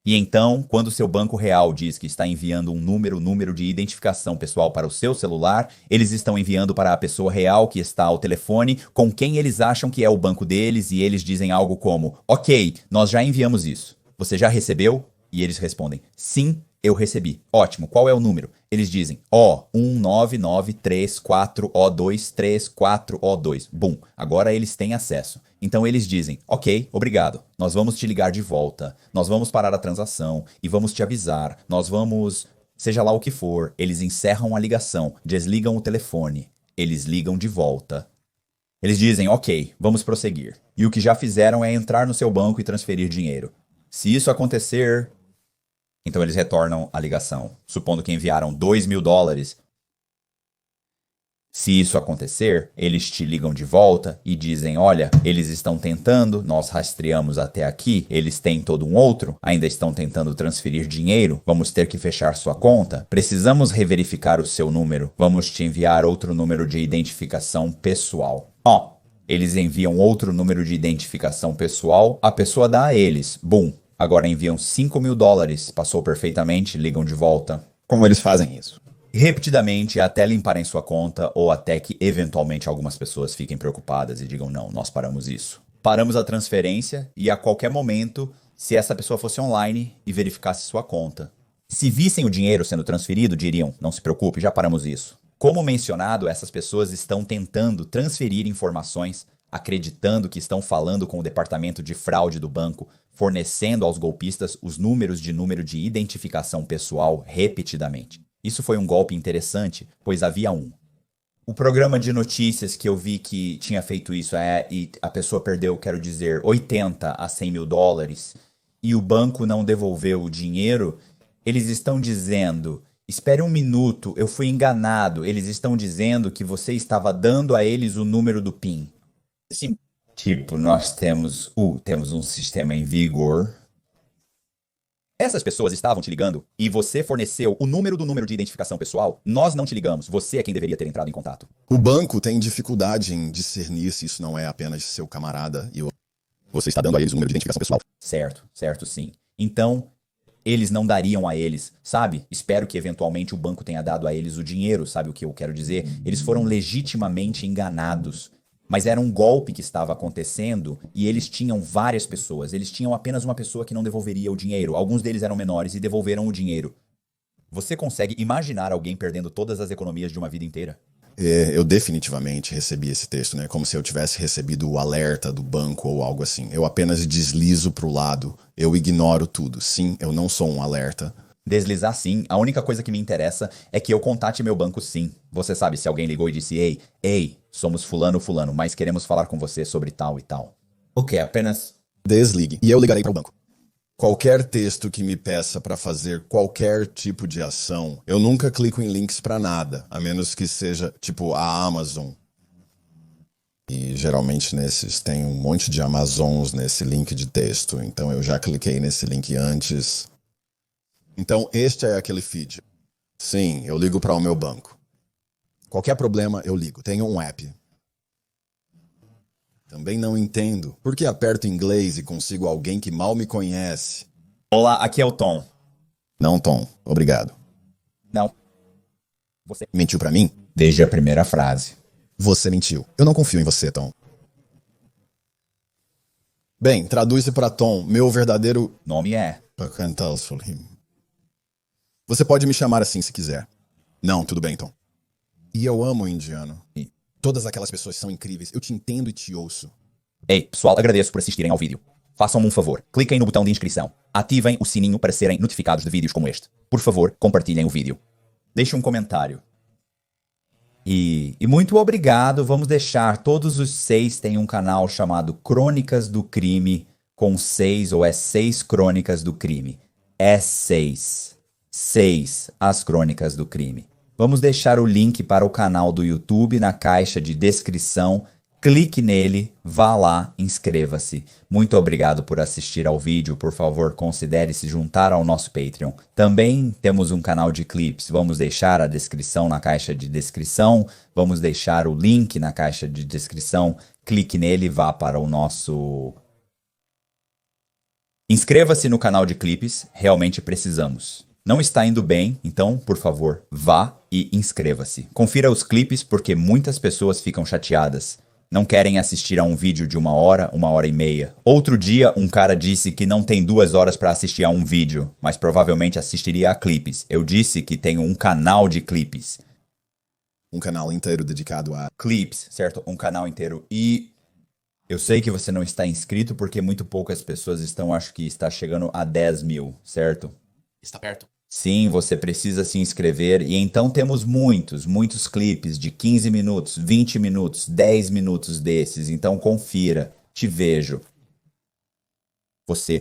E então, quando seu banco real diz que está enviando um número de identificação pessoal para o seu celular, eles estão enviando para a pessoa real que está ao telefone, com quem eles acham que é o banco deles, e eles dizem algo como, ok, nós já enviamos isso. Você já recebeu? E eles respondem, sim, eu recebi. Ótimo, qual é o número? Eles dizem, O19934O234O2. Bum, agora eles têm acesso. Então eles dizem, ok, obrigado, nós vamos te ligar de volta, nós vamos parar a transação e vamos te avisar, nós vamos... Seja lá o que for, eles encerram a ligação, desligam o telefone, eles ligam de volta. Eles dizem, ok, vamos prosseguir. E o que já fizeram é entrar no seu banco e transferir dinheiro. Se isso acontecer... Então eles retornam a ligação, supondo que enviaram $2.000. Se isso acontecer, eles te ligam de volta e dizem, olha, eles estão tentando, nós rastreamos até aqui, eles têm todo um outro, ainda estão tentando transferir dinheiro, vamos ter que fechar sua conta, precisamos reverificar o seu número, vamos te enviar outro número de identificação pessoal. Eles enviam outro número de identificação pessoal, a pessoa dá a eles, bum. Agora enviam $5.000, passou perfeitamente, ligam de volta. Como eles fazem isso? Repetidamente, até limparem sua conta ou até que eventualmente algumas pessoas fiquem preocupadas e digam, não, nós paramos isso. Paramos a transferência e a qualquer momento, se essa pessoa fosse online e verificasse sua conta. Se vissem o dinheiro sendo transferido, diriam, não se preocupe, já paramos isso. Como mencionado, essas pessoas estão tentando transferir informações, acreditando que estão falando com o departamento de fraude do banco, fornecendo aos golpistas os número de identificação pessoal repetidamente. Isso foi um golpe interessante, pois havia um. O programa de notícias que eu vi que tinha feito isso e a pessoa perdeu, quero dizer, 80 a 100 mil dólares, e o banco não devolveu o dinheiro, eles estão dizendo, espere um minuto, eu fui enganado, eles estão dizendo que você estava dando a eles o número do PIN. Sim. Tipo, nós temos um sistema em vigor. Essas pessoas estavam te ligando e você forneceu o número de identificação pessoal. Nós não te ligamos, você é quem deveria ter entrado em contato. O banco tem dificuldade em discernir se isso não é apenas seu camarada e você está dando a eles o número de identificação pessoal. Certo, sim. Então, eles não dariam a eles, sabe? Espero que eventualmente o banco tenha dado a eles o dinheiro, sabe o que eu quero dizer? Eles foram legitimamente enganados. Mas era um golpe que estava acontecendo e eles tinham várias pessoas. Eles tinham apenas uma pessoa que não devolveria o dinheiro. Alguns deles eram menores e devolveram o dinheiro. Você consegue imaginar alguém perdendo todas as economias de uma vida inteira? Eu definitivamente recebi esse texto, né? Como se eu tivesse recebido o alerta do banco ou algo assim. Eu apenas deslizo pro lado. Eu ignoro tudo. Sim, eu não sou um alerta. Deslizar sim. A única coisa que me interessa é que eu contate meu banco sim. Você sabe, se alguém ligou e disse, ei, somos fulano, mas queremos falar com você sobre tal e tal. O quê? Apenas... Desligue e eu ligarei para o banco. Qualquer texto que me peça para fazer qualquer tipo de ação, eu nunca clico em links para nada, a menos que seja tipo a Amazon. E geralmente nesses tem um monte de Amazons nesse link de texto, então eu já cliquei nesse link antes. Então este é aquele feed. Sim, eu ligo para o meu banco. Qualquer problema eu ligo. Tenho um app. Também não entendo por que aperto inglês e consigo alguém que mal me conhece. Olá, aqui é o Tom. Não, Tom. Obrigado. Não. Você Mentiu pra mim? desde a primeira frase. Você mentiu. Eu não confio em você, Tom. Bem, traduz-se pra Tom. Meu verdadeiro... Nome é... Você pode me chamar assim se quiser. Não, tudo bem, Tom. E eu amo o indiano. Todas aquelas pessoas são incríveis. Eu te entendo e te ouço. Ei, pessoal, agradeço por assistirem ao vídeo. Façam-me um favor, cliquem no botão de inscrição. Ativem o sininho para serem notificados de vídeos como este. Por favor, compartilhem o vídeo. Deixe um comentário. E muito obrigado. Vamos deixar, todos os 6 têm um canal chamado Crônicas do Crime, com 6 ou é 6 Crônicas do Crime. É 6. 6 as Crônicas do Crime. Vamos deixar o link para o canal do YouTube na caixa de descrição. Clique nele, vá lá, inscreva-se. Muito obrigado por assistir ao vídeo. Por favor, considere se juntar ao nosso Patreon. Também temos um canal de clips. Vamos deixar a descrição na caixa de descrição. Vamos deixar o link na caixa de descrição. Clique nele, vá para o nosso... Inscreva-se no canal de clipes. Realmente precisamos. Não está indo bem, então, por favor, vá e inscreva-se. Confira os clipes porque muitas pessoas ficam chateadas. Não querem assistir a um vídeo de 1 hora e meia. Outro dia, um cara disse que não tem 2 horas para assistir a um vídeo, mas provavelmente assistiria a clipes. Eu disse que tenho um canal de clipes. Um canal inteiro dedicado a... Clips, certo? Um canal inteiro. E eu sei que você não está inscrito porque muito poucas pessoas estão, acho que está chegando a 10 mil, certo? Está perto. Sim, você precisa se inscrever e então temos muitos clipes de 15 minutos, 20 minutos, 10 minutos desses, então confira. Te vejo. Você